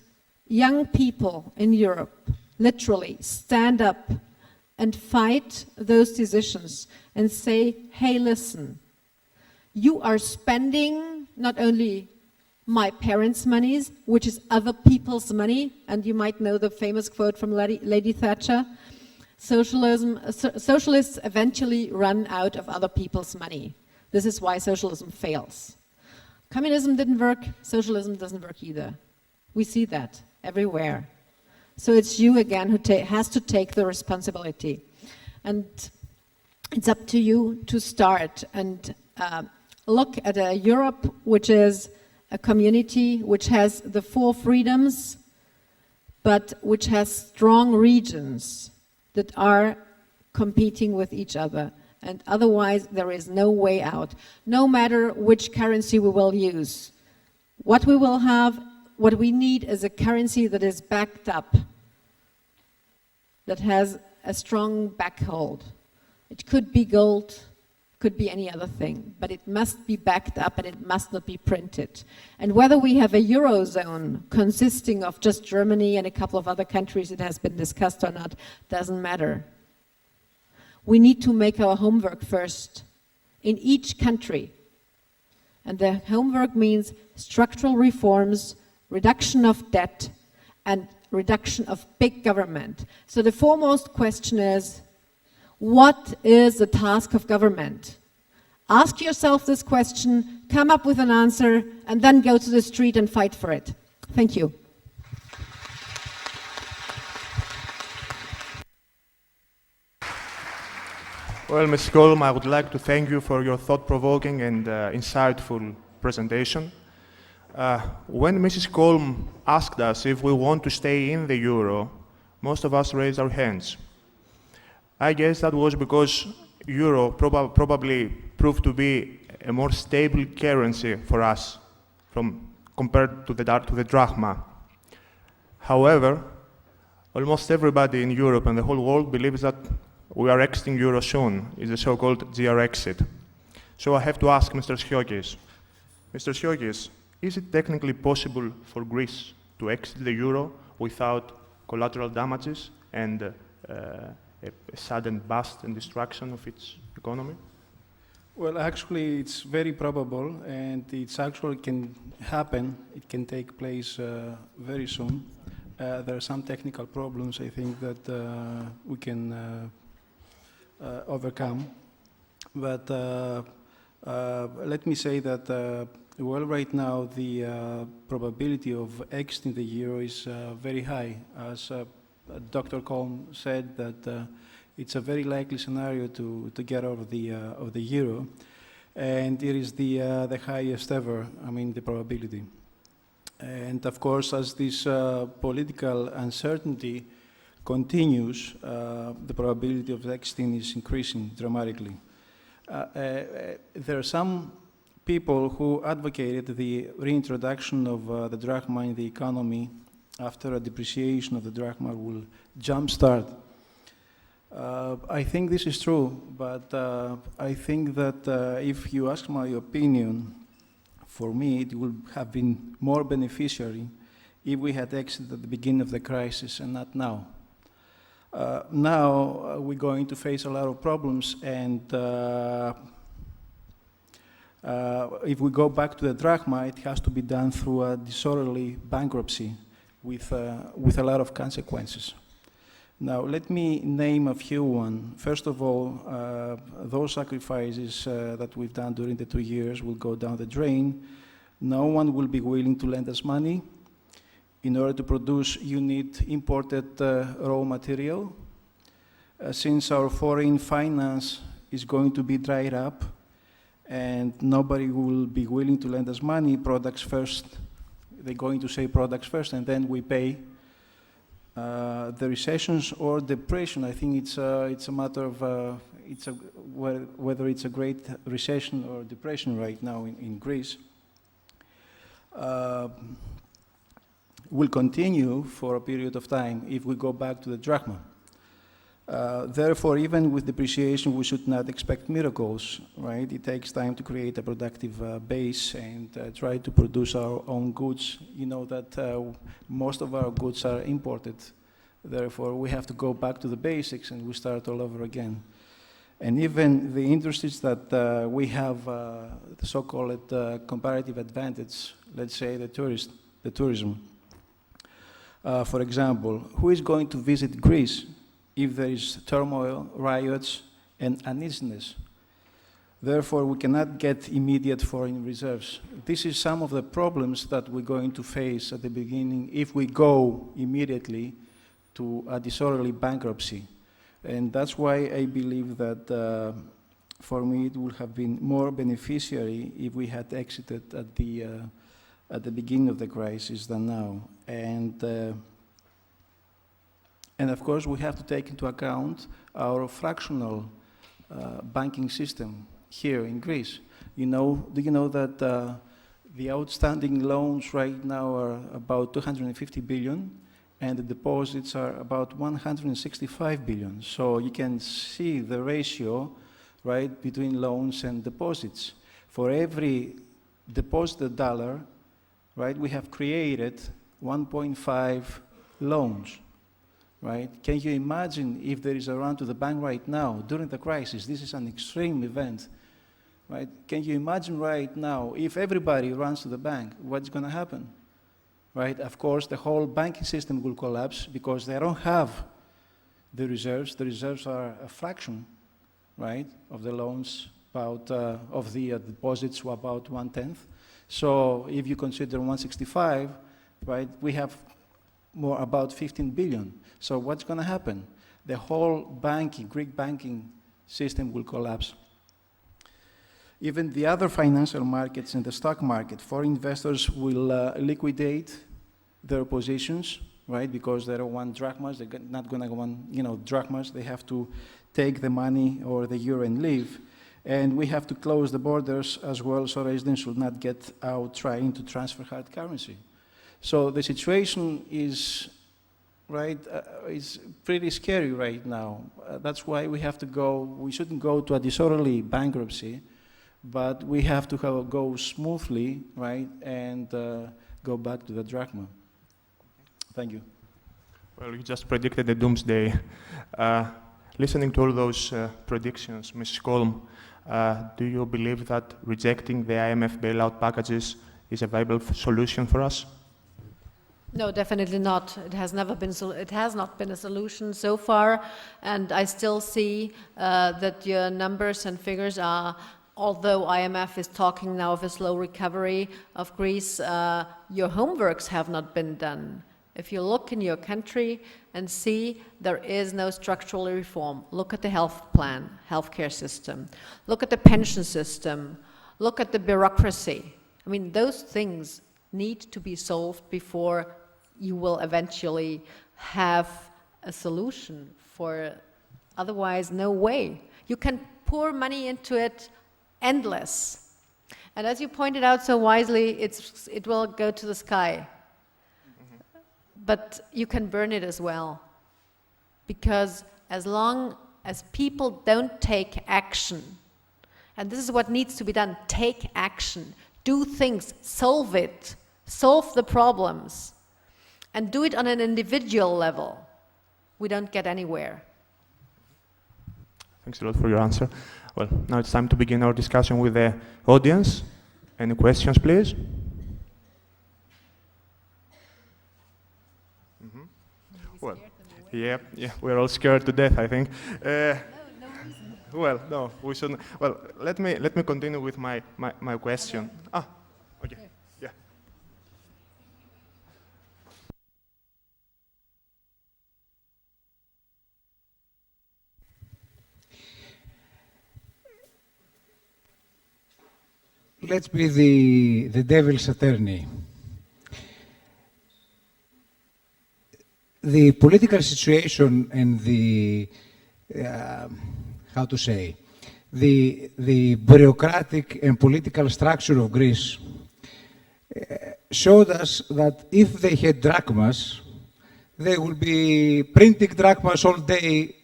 young people in Europe literally stand up and fight those decisions and say, hey, listen, you are spending not only my parents' monies, which is other people's money, and you might know the famous quote from Lady Thatcher, socialists eventually run out of other people's money. This is why socialism fails. Communism didn't work, socialism doesn't work either. We see that everywhere. So it's you again who has to take the responsibility. And it's up to you to start and look at a Europe which is a community which has the 4 freedoms, but which has strong regions that are competing with each other. And otherwise, there is no way out. No matter which currency we will use. What we will have, what we need is a currency that is backed up, that has a strong backhold. It could be gold, could be any other thing, but it must be backed up and it must not be printed. And whether we have a Eurozone consisting of just Germany and a couple of other countries, it has been discussed or not, doesn't matter. We need to make our homework first in each country. And the homework means structural reforms, reduction of debt, and reduction of big government. So the foremost question is, what is the task of government? Ask yourself this question, come up with an answer, and then go to the street and fight for it. Thank you. Well, Ms. Kolm, I would like to thank you for your thought-provoking and insightful presentation. When Mrs. Kolm asked us if we want to stay in the euro, most of us raised our hands. I guess that was because euro probably proved to be a more stable currency for us compared to the drachma. However, almost everybody in Europe and the whole world believes that we are exiting euro soon. It's the so-called GR exit. So I have to ask Mr. Schiokis. Mr. Schiokis, is it technically possible for Greece to exit the euro without collateral damages and a sudden bust and destruction of its economy? Well, actually, it's very probable, and it's actually can happen. It can take place very soon. There are some technical problems, I think, that we can overcome. But let me say that, well, right now, the probability of exiting the euro is very high. As Dr. Colm said, that it's a very likely scenario to get out of the euro, and it is the highest ever. I mean, the probability. And of course, as this political uncertainty continues, the probability of exiting is increasing dramatically. There are some people who advocated the reintroduction of the drachma in the economy after a depreciation of the drachma will jumpstart. I think this is true, but I think that if you ask my opinion, for me, it would have been more beneficiary if we had exited at the beginning of the crisis and not now. Now we're going to face a lot of problems, and if we go back to the drachma, it has to be done through a disorderly bankruptcy with a lot of consequences. Now, let me name a few one. First of all, those sacrifices that we've done during the 2 years will go down the drain. No one will be willing to lend us money. In order to produce, you need imported raw material. Since our foreign finance is going to be dried up and nobody will be willing to lend us money, products first, they're going to say products first and then we pay. The recessions or depression, I think it's a matter of whether it's a great recession or depression right now in Greece, will continue for a period of time if we go back to the drachma. Therefore, even with depreciation, we should not expect miracles, right? It takes time to create a productive base and try to produce our own goods. You know that most of our goods are imported. Therefore, we have to go back to the basics and we start all over again. And even the industries that we have the so-called comparative advantage, let's say the tourism. For example, who is going to visit Greece if there is turmoil, riots, and uneasiness? Therefore, we cannot get immediate foreign reserves. This is some of the problems that we're going to face at the beginning if we go immediately to a disorderly bankruptcy. And that's why I believe that for me it would have been more beneficiary if we had exited at the beginning of the crisis than now. And of course, we have to take into account our fractional banking system here in Greece. Do you know that the outstanding loans right now are about 250 billion, and the deposits are about 165 billion. So you can see the ratio, right, between loans and deposits. For every deposited dollar, right, we have created 1.5 loans. Right? Can you imagine if there is a run to the bank right now during the crisis? This is an extreme event, right? Can you imagine right now if everybody runs to the bank, what's going to happen, right? Of course, the whole banking system will collapse because they don't have the reserves. The reserves are a fraction, right, of the loans, of the deposits, were about 1/10. So if you consider 165, right, we have more about 15 billion. So what's going to happen? The whole Greek banking system will collapse. Even the other financial markets and the stock market, foreign investors will liquidate their positions, right? Because they don't want drachmas, they're not going to want, drachmas. They have to take the money or the euro and leave. And we have to close the borders as well, so residents should not get out trying to transfer hard currency. So the situation is, right, is pretty scary right now. That's why we have to we shouldn't go to a disorderly bankruptcy, but we have to go smoothly, right, and go back to the drachma. Thank you. Well, you just predicted the doomsday. Listening to all those predictions, Mrs. Colm, Do you believe that rejecting the IMF bailout packages is a viable solution for us? No, definitely not. It has never been. It has not been a solution so far, and I still see that your numbers and figures are. Although IMF is talking now of a slow recovery of Greece, your homeworks have not been done. If you look in your country and see there is no structural reform, look at the health plan, healthcare system, look at the pension system, look at the bureaucracy. I mean, those things need to be solved before you will eventually have a solution for, otherwise no way. You can pour money into it endless. And as you pointed out so wisely, it will go to the sky. But you can burn it as well. Because as long as people don't take action, and this is what needs to be done, take action, do things, solve it, solve the problems, and do it on an individual level, we don't get anywhere. Thanks a lot for your answer. Well, now it's time to begin our discussion with the audience. Any questions, please? Well, yeah, we're all scared to death, I think. No reason. Well, no, we shouldn't. Well, let me continue with my question. Okay. Yeah. Let's be the devil's attorney. The political situation and the bureaucratic and political structure of Greece showed us that if they had drachmas, they would be printing drachmas all day,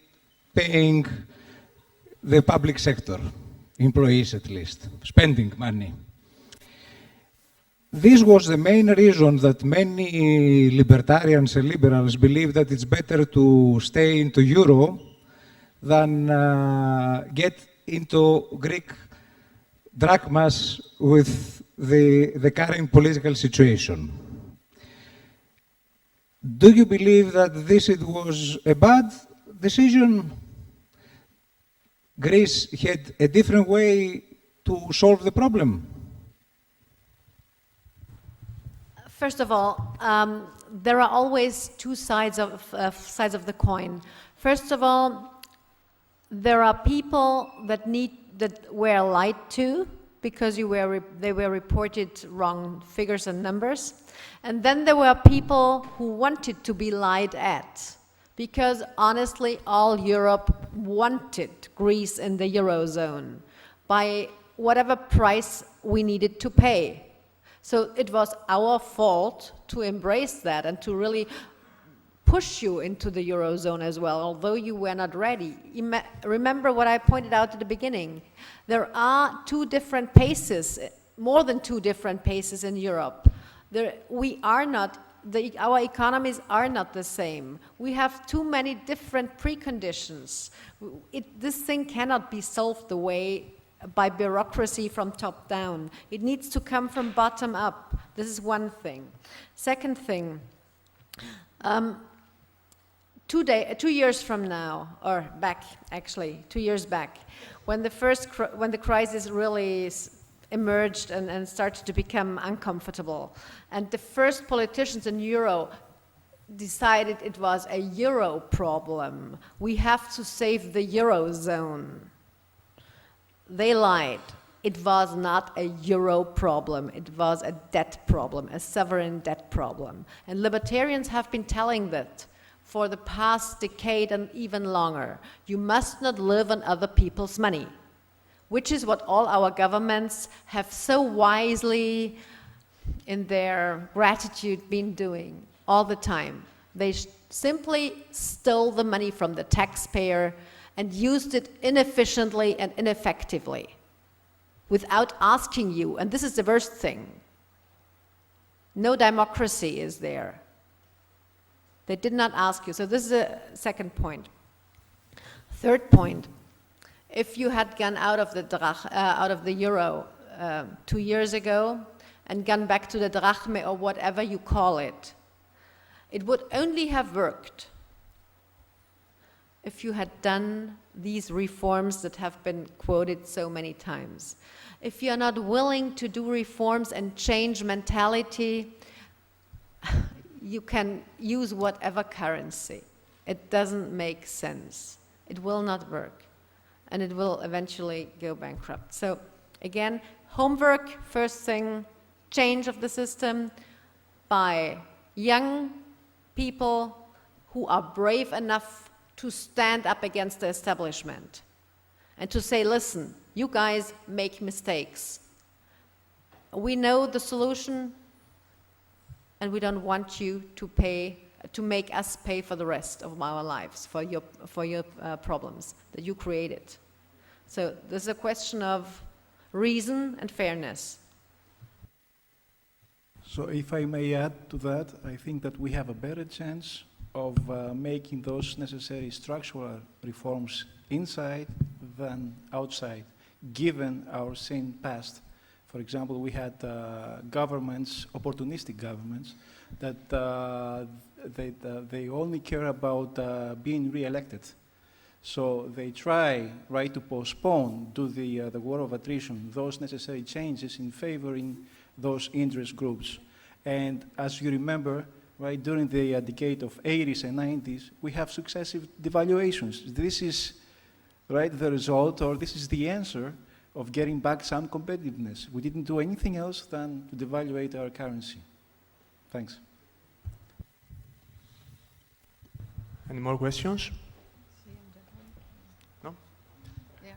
paying the public sector, employees at least, spending money. This was the main reason that many libertarians and liberals believe that it's better to stay into euro than get into Greek drachmas with the current political situation. Do you believe that this was a bad decision? Greece had a different way to solve the problem? First of all, there are always two sides of the coin. First of all, there are people that were lied to because they were reported wrong figures and numbers, and then there were people who wanted to be lied at because honestly, all Europe wanted Greece in the Eurozone by whatever price we needed to pay. So it was our fault to embrace that and to really push you into the Eurozone as well, although you were not ready. Remember what I pointed out at the beginning. There are two different paces, more than two different paces in Europe. Our economies are not the same. We have too many different preconditions. This thing cannot be solved the way by bureaucracy from top down. It needs to come from bottom up. This is one thing. Second thing, 2 years from now, or back actually, 2 years back, when the crisis really emerged and started to become uncomfortable, and the first politicians in Euro decided it was a Euro problem. We have to save the Eurozone. They lied. It was not a euro problem. It was a debt problem, a sovereign debt problem. And libertarians have been telling that for the past decade and even longer. You must not live on other people's money, which is what all our governments have so wisely, in their gratitude, been doing all the time. They simply stole the money from the taxpayer and used it inefficiently and ineffectively without asking you. And this is the worst thing. No democracy is there. They did not ask you. So this is a second point. Third point, if you had gone out of the euro 2 years ago and gone back to the drachme or whatever you call it, it would only have worked if you had done these reforms that have been quoted so many times. If you're not willing to do reforms and change mentality, you can use whatever currency. It doesn't make sense. It will not work, and it will eventually go bankrupt. So again, homework, first thing, change of the system by young people who are brave enough to stand up against the establishment and to say, listen, you guys make mistakes. We know the solution, and we don't want you to make us pay for the rest of our lives, for your problems that you created. So this is a question of reason and fairness. So if I may add to that, I think that we have a better chance of making those necessary structural reforms inside than outside, given our same past. For example, we had governments, opportunistic governments, that they only care about being re-elected. So they try, right, to postpone, do the war of attrition, those necessary changes in favoring those interest groups. And as you remember, right, during the decade of 80s and 90s, we have successive devaluations. This is, right, the result, or this is the answer of getting back some competitiveness. We didn't do anything else than to devaluate our currency. Thanks. Any more questions? No? Yeah.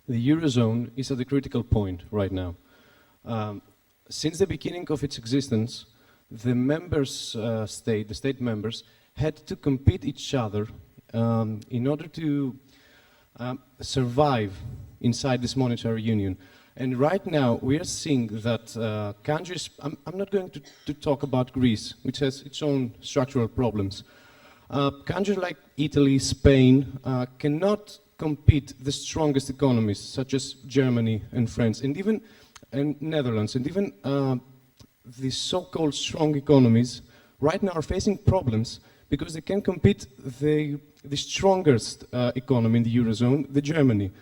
The Eurozone is at a critical point right now. Since the beginning of its existence, the state members, had to compete each other in order to survive inside this monetary union. And right now, we are seeing that countries, I'm not going to talk about Greece, which has its own structural problems. Countries like Italy, Spain, cannot compete the strongest economies, such as Germany and France, and even Netherlands, and even the so-called strong economies right now are facing problems because they can compete the strongest economy in the Eurozone, the Germany.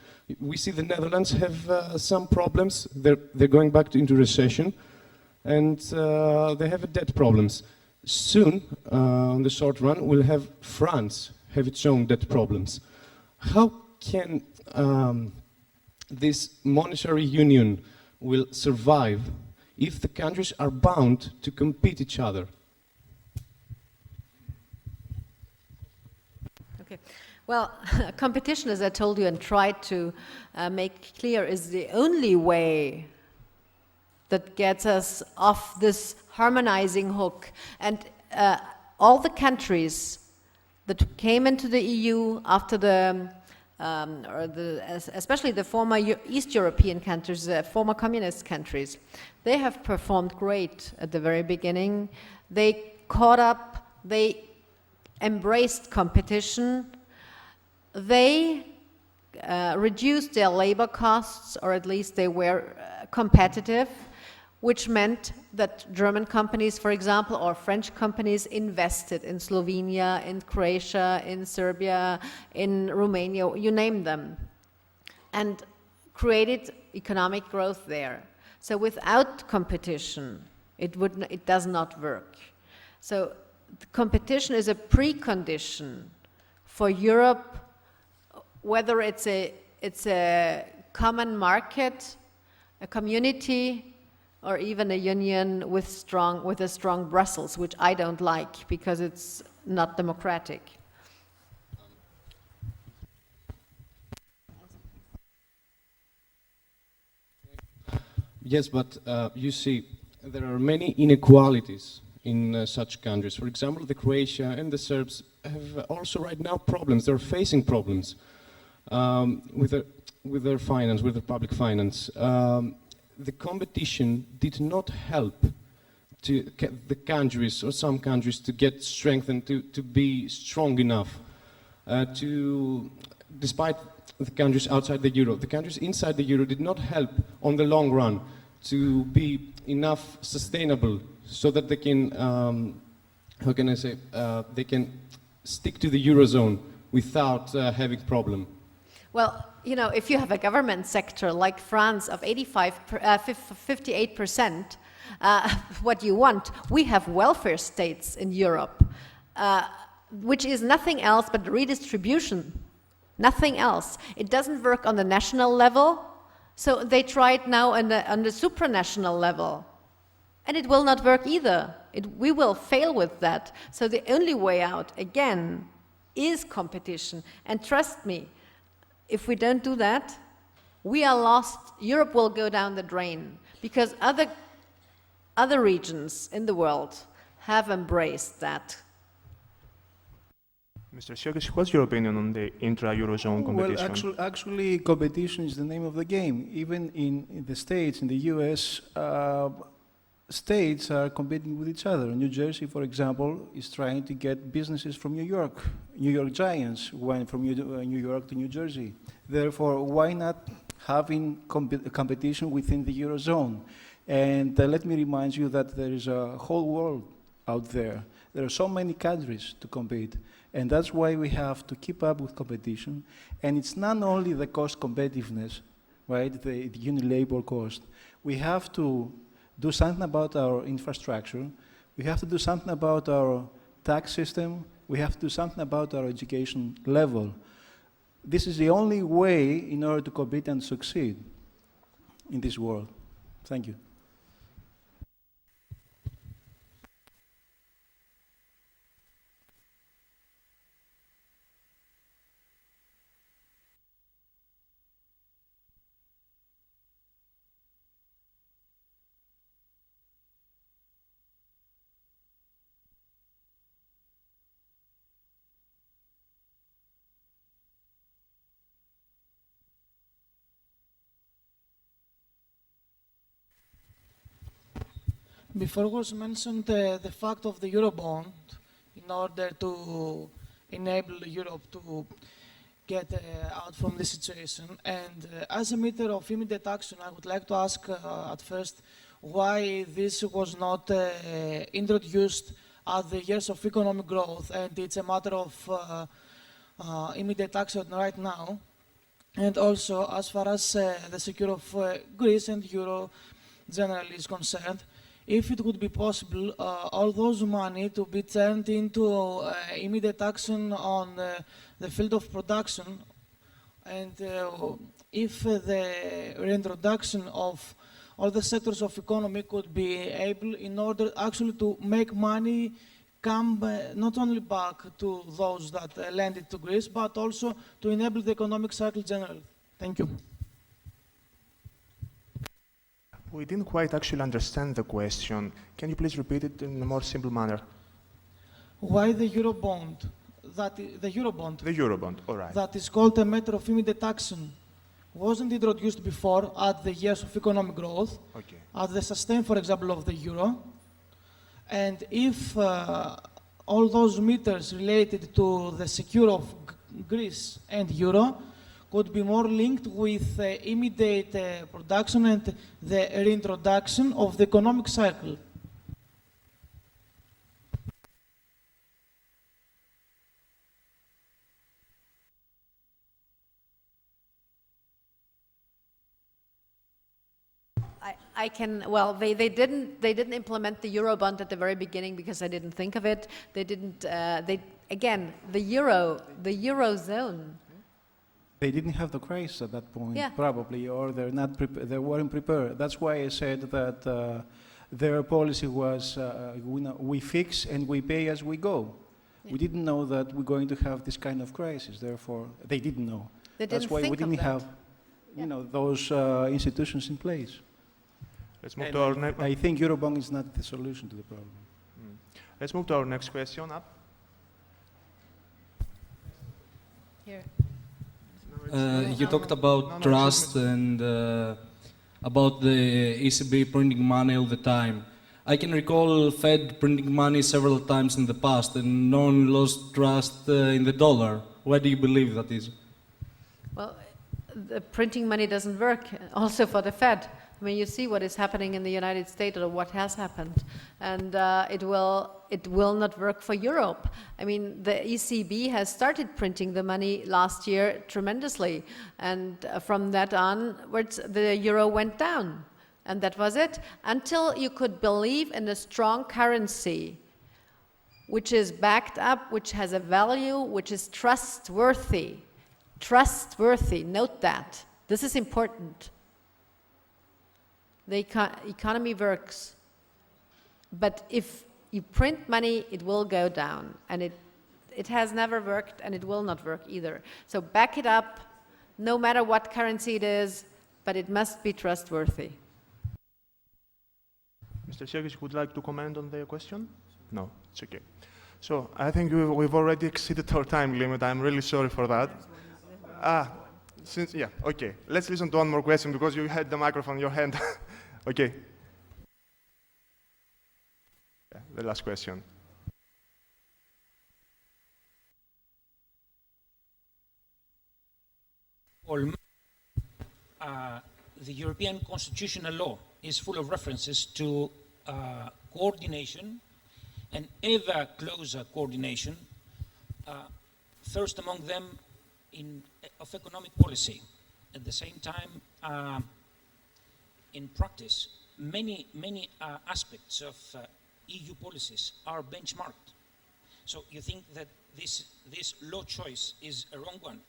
We see the Netherlands have some problems. They're going back into recession, and they have debt problems. Soon, in the short run, we'll have France have its own debt problems. How can this monetary union will survive if the countries are bound to compete each other? Okay. Well, competition, as I told you and tried to make clear, is the only way that gets us off this harmonizing hook. And all the countries that came into the EU after especially the former East European countries, former communist countries, they have performed great at the very beginning. They caught up, they embraced competition, they reduced their labor costs, or at least they were competitive, which meant that German companies, for example, or French companies invested in Slovenia, in Croatia, in Serbia, in Romania, you name them, and created economic growth there. So without competition, it does not work. So competition is a precondition for Europe, whether it's a common market, a community, or even a union with a strong Brussels, which I don't like because it's not democratic. Yes, but you see, there are many inequalities in such countries. For example, the Croatia and the Serbs have also right now problems. They're facing problems with their finance, with their public finance. the competition did not help to the countries or some countries to get strengthened, to be strong enough despite the countries outside the euro. The countries inside the euro did not help on the long run to be enough sustainable so that they can, how can I say, they can stick to the eurozone without having problem. Well, you know, if you have a government sector like France of 58%, what you want, we have welfare states in Europe, which is nothing else but redistribution, nothing else. It doesn't work on the national level, so they try it now on the supranational level, and it will not work either. We will fail with that. So the only way out, again, is competition. And trust me, if we don't do that, we are lost. Europe will go down the drain because other regions in the world have embraced that. Mr. Siokis, what's your opinion on the intra-Eurozone competition? Well, actually, competition is the name of the game. Even in the States, in the US, states are competing with each other. New Jersey, for example, is trying to get businesses from New York. New York Giants went from New York to New Jersey. Therefore, why not having competition within the Eurozone? And let me remind you that there is a whole world out there. There are so many countries to compete. And that's why we have to keep up with competition. And it's not only the cost competitiveness, right, the unit labor cost. We have to do something about our infrastructure. We have to do something about our tax system. We have to do something about our education level. This is the only way in order to compete and succeed in this world. Thank you. Before was mentioned the fact of the Eurobond in order to enable Europe to get out from this situation. And as a matter of immediate action, I would like to ask at first why this was not introduced at the years of economic growth, and it's a matter of immediate action right now. And also, as far as the security of Greece and Euro generally is concerned, if it would be possible, all those money to be turned into immediate action on the field of production, and if the reintroduction of all the sectors of economy could be able in order actually to make money come not only back to those that lend it to Greece, but also to enable the economic cycle generally. Thank you. We didn't quite actually understand the question. Can you please repeat it in a more simple manner? Why the Eurobond? The Eurobond, all right. That is called a matter of immediate action. Wasn't introduced before at the years of economic growth, Okay. at the sustain, for example, of the euro. And if all those meters related to the secure of Greece and euro could be more linked with immediate production and the reintroduction of the economic cycle. I can, well, they didn't implement the Eurobond at the very beginning because I didn't think of it. They didn't, again, the Eurozone. They didn't have the crisis at that point, Yeah. probably, or they weren't prepared. That's why I said that their policy was we fix and we pay as we go. Yeah. We didn't know that we're going to have this kind of crisis. Therefore, they didn't know. They That's didn't why think we didn't of that. have, those institutions in place. Let's move And to our next. I think Eurobond is not the solution to the problem. Let's move to our next question. Up. Here. You talked about trust and about the ECB printing money all the time. I can recall Fed printing money several times in the past and no one lost trust in the dollar. Why do you believe that is? Well, the printing money doesn't work also for the Fed. I mean, you see what is happening in the United States or what has happened, and it will not work for Europe. I mean, the ECB has started printing the money last year tremendously, and from that onwards, the euro went down, and that was it. Until you could believe in a strong currency, which is backed up, which has a value, which is trustworthy. Trustworthy, note that. This is important. The economy works, but if you print money, it will go down, and it has never worked, and it will not work either. So back it up, no matter what currency it is, but it must be trustworthy. Mr. Sergis, would you like to comment on the question? No, it's okay. So I think we've already exceeded our time limit. I'm really sorry for that. Okay. Let's listen to one more question because you had the microphone in your hand. Okay. Yeah, the last question. The European constitutional law is full of references to coordination and ever closer coordination, first among them of economic policy. At the same time, in practice, many aspects of EU policies are benchmarked. So you think that this law choice is a wrong one?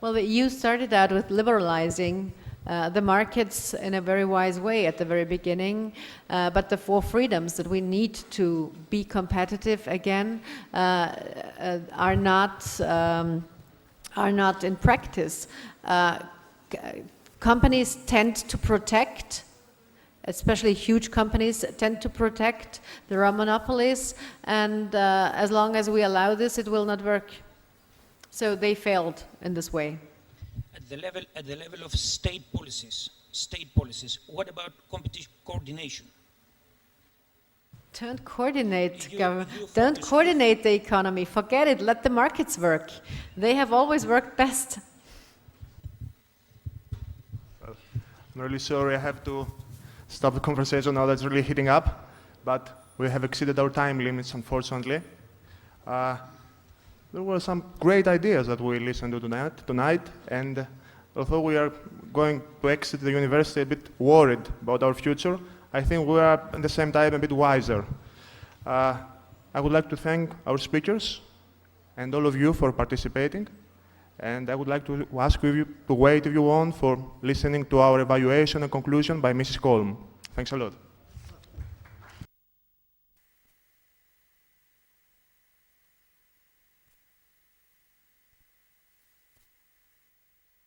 Well, the EU started out with liberalizing the markets in a very wise way at the very beginning, but the four freedoms that we need to be competitive again are not in practice. Companies tend to protect, especially huge companies tend to protect. There are monopolies, and as long as we allow this, it will not work. So they failed in this way. At the level of state policies, what about competition coordination? Don't coordinate the economy. Forget it. Let the markets work. They have always worked best. Well, I'm really sorry I have to stop the conversation now. That's really heating up, but we have exceeded our time limits, unfortunately. There were some great ideas that we listened to tonight, and although we are going to exit the university a bit worried about our future, I think we are at the same time a bit wiser. I would like to thank our speakers and all of you for participating, and I would like to ask you to wait, if you want, for listening to our evaluation and conclusion by Mrs. Kolm. Thanks a lot.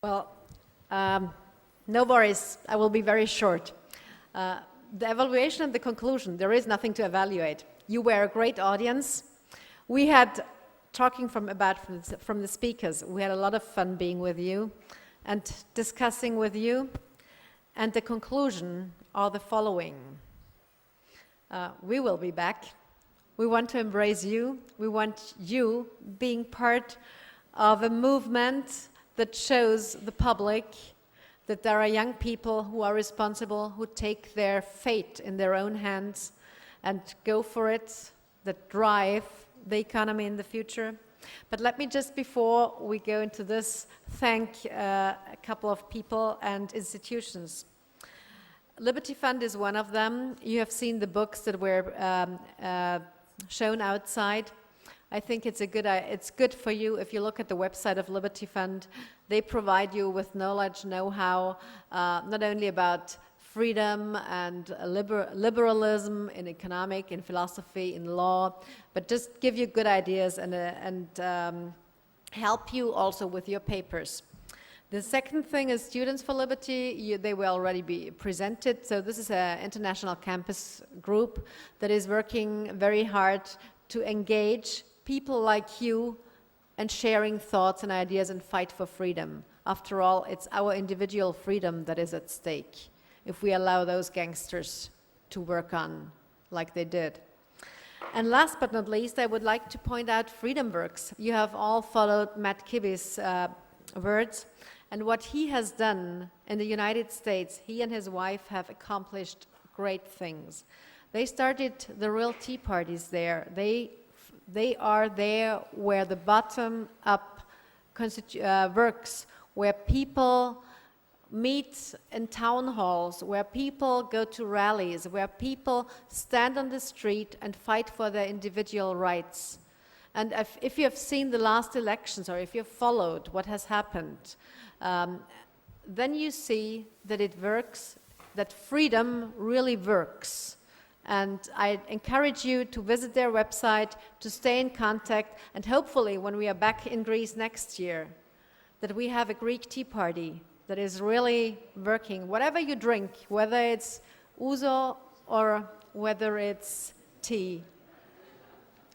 Well, no worries. I will be very short. The evaluation and the conclusion, there is nothing to evaluate. You were a great audience. We had, talking from the speakers, we had a lot of fun being with you and discussing with you. And the conclusion are the following. We will be back. We want to embrace you. We want you being part of a movement that shows the public that there are young people who are responsible, who take their fate in their own hands and go for it, that drive the economy in the future. But let me just, before we go into this, thank a couple of people and institutions. Liberty Fund is one of them. You have seen the books that were shown outside. I think it's good for you if you look at the website of Liberty Fund. They provide you with knowledge, know-how, not only about freedom and liberalism in economic, in philosophy, in law, but just give you good ideas and help you also with your papers. The second thing is Students for Liberty. They will already be presented. So this is an international campus group that is working very hard to engage people like you and sharing thoughts and ideas and fight for freedom. After all, it's our individual freedom that is at stake if we allow those gangsters to work on like they did. And last but not least, I would like to point out Freedom Works. You have all followed Matt Kibbe's words, and what he has done in the United States. He and his wife have accomplished great things. They started the real tea parties there. They are there where the bottom-up works, where people meet in town halls, where people go to rallies, where people stand on the street and fight for their individual rights. And if you have seen the last elections, or if you've followed what has happened, then you see that it works, that freedom really works. And I encourage you to visit their website, to stay in contact, and hopefully when we are back in Greece next year, that we have a Greek tea party that is really working. Whatever you drink, whether it's ouzo or whether it's tea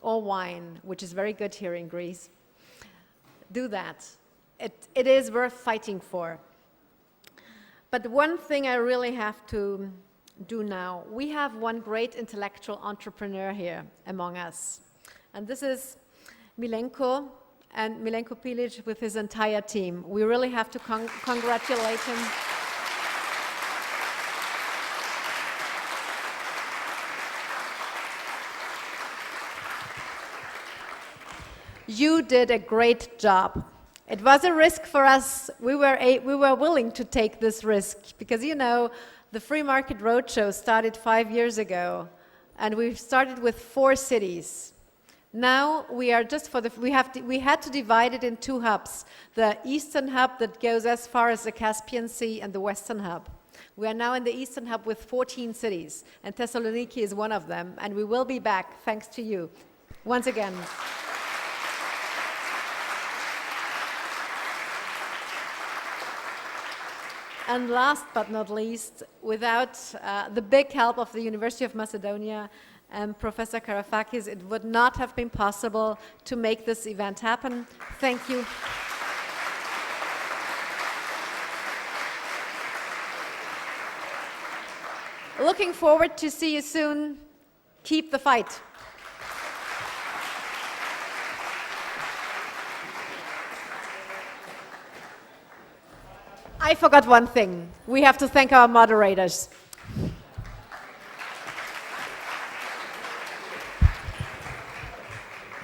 or wine, which is very good here in Greece, do that. It is worth fighting for. But one thing I really have to do now, we have one great intellectual entrepreneur here among us. And this is Milenko, and Milenko Pilic with his entire team. We really have to congratulate him. You did a great job. It was a risk for us. We were willing to take this risk because, you know, the Free Market Roadshow started 5 years ago, and we started with 4 cities. Now we are just we had to divide it in 2 hubs: the eastern hub that goes as far as the Caspian Sea, and the western hub. We are now in the eastern hub with 14 cities, and Thessaloniki is one of them. And we will be back thanks to you once again. And last but not least, without the big help of the University of Macedonia and Professor Karafakis, it would not have been possible to make this event happen. Thank you. Looking forward to see you soon. Keep the fight. I forgot one thing. We have to thank our moderators.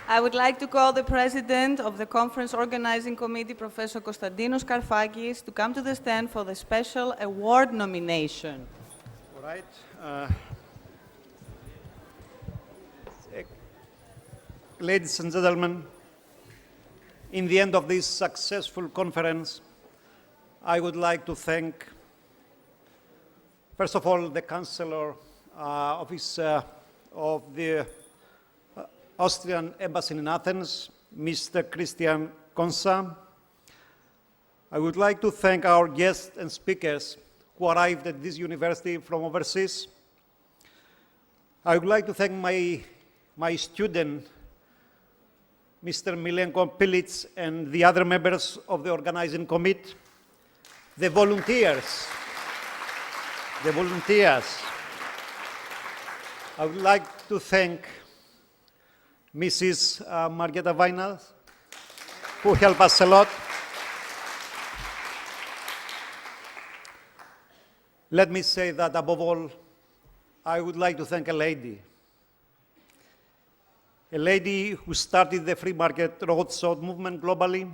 I would like to call the President of the Conference Organizing Committee, Professor Konstantinos Karfakis, to come to the stand for the special award nomination. All right. Ladies and gentlemen, in the end of this successful conference, I would like to thank, first of all, the Chancellor Office of the Austrian Embassy in Athens, Mr. Christian Konsa. I would like to thank our guests and speakers who arrived at this university from overseas. I would like to thank my student, Mr. Milenko Pilic, and the other members of the organizing committee, the volunteers. I would like to thank Mrs. Margeta Vaina, who helped us a lot. Let me say that above all, I would like to thank a lady who started the free market roadshow movement globally,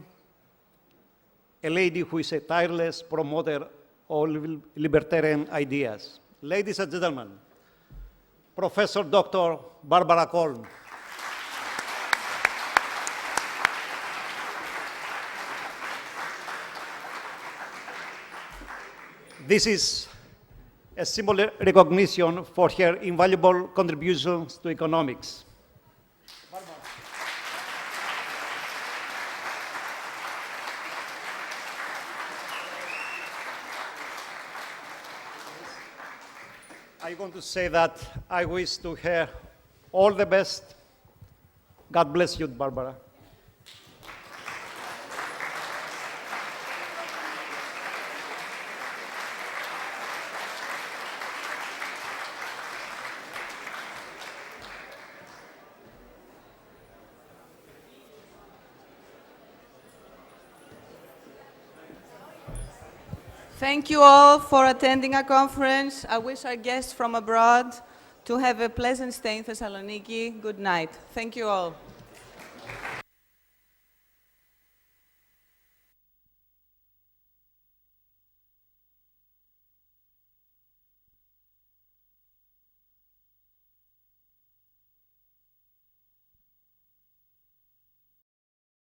a lady who is a tireless promoter of libertarian ideas. Ladies and gentlemen, Professor Dr. Barbara Kolm. This is a symbolic recognition for her invaluable contributions to economics. I want to say that I wish to her all the best. God bless you, Barbara. Thank you all for attending our conference. I wish our guests from abroad to have a pleasant stay in Thessaloniki. Good night. Thank you all.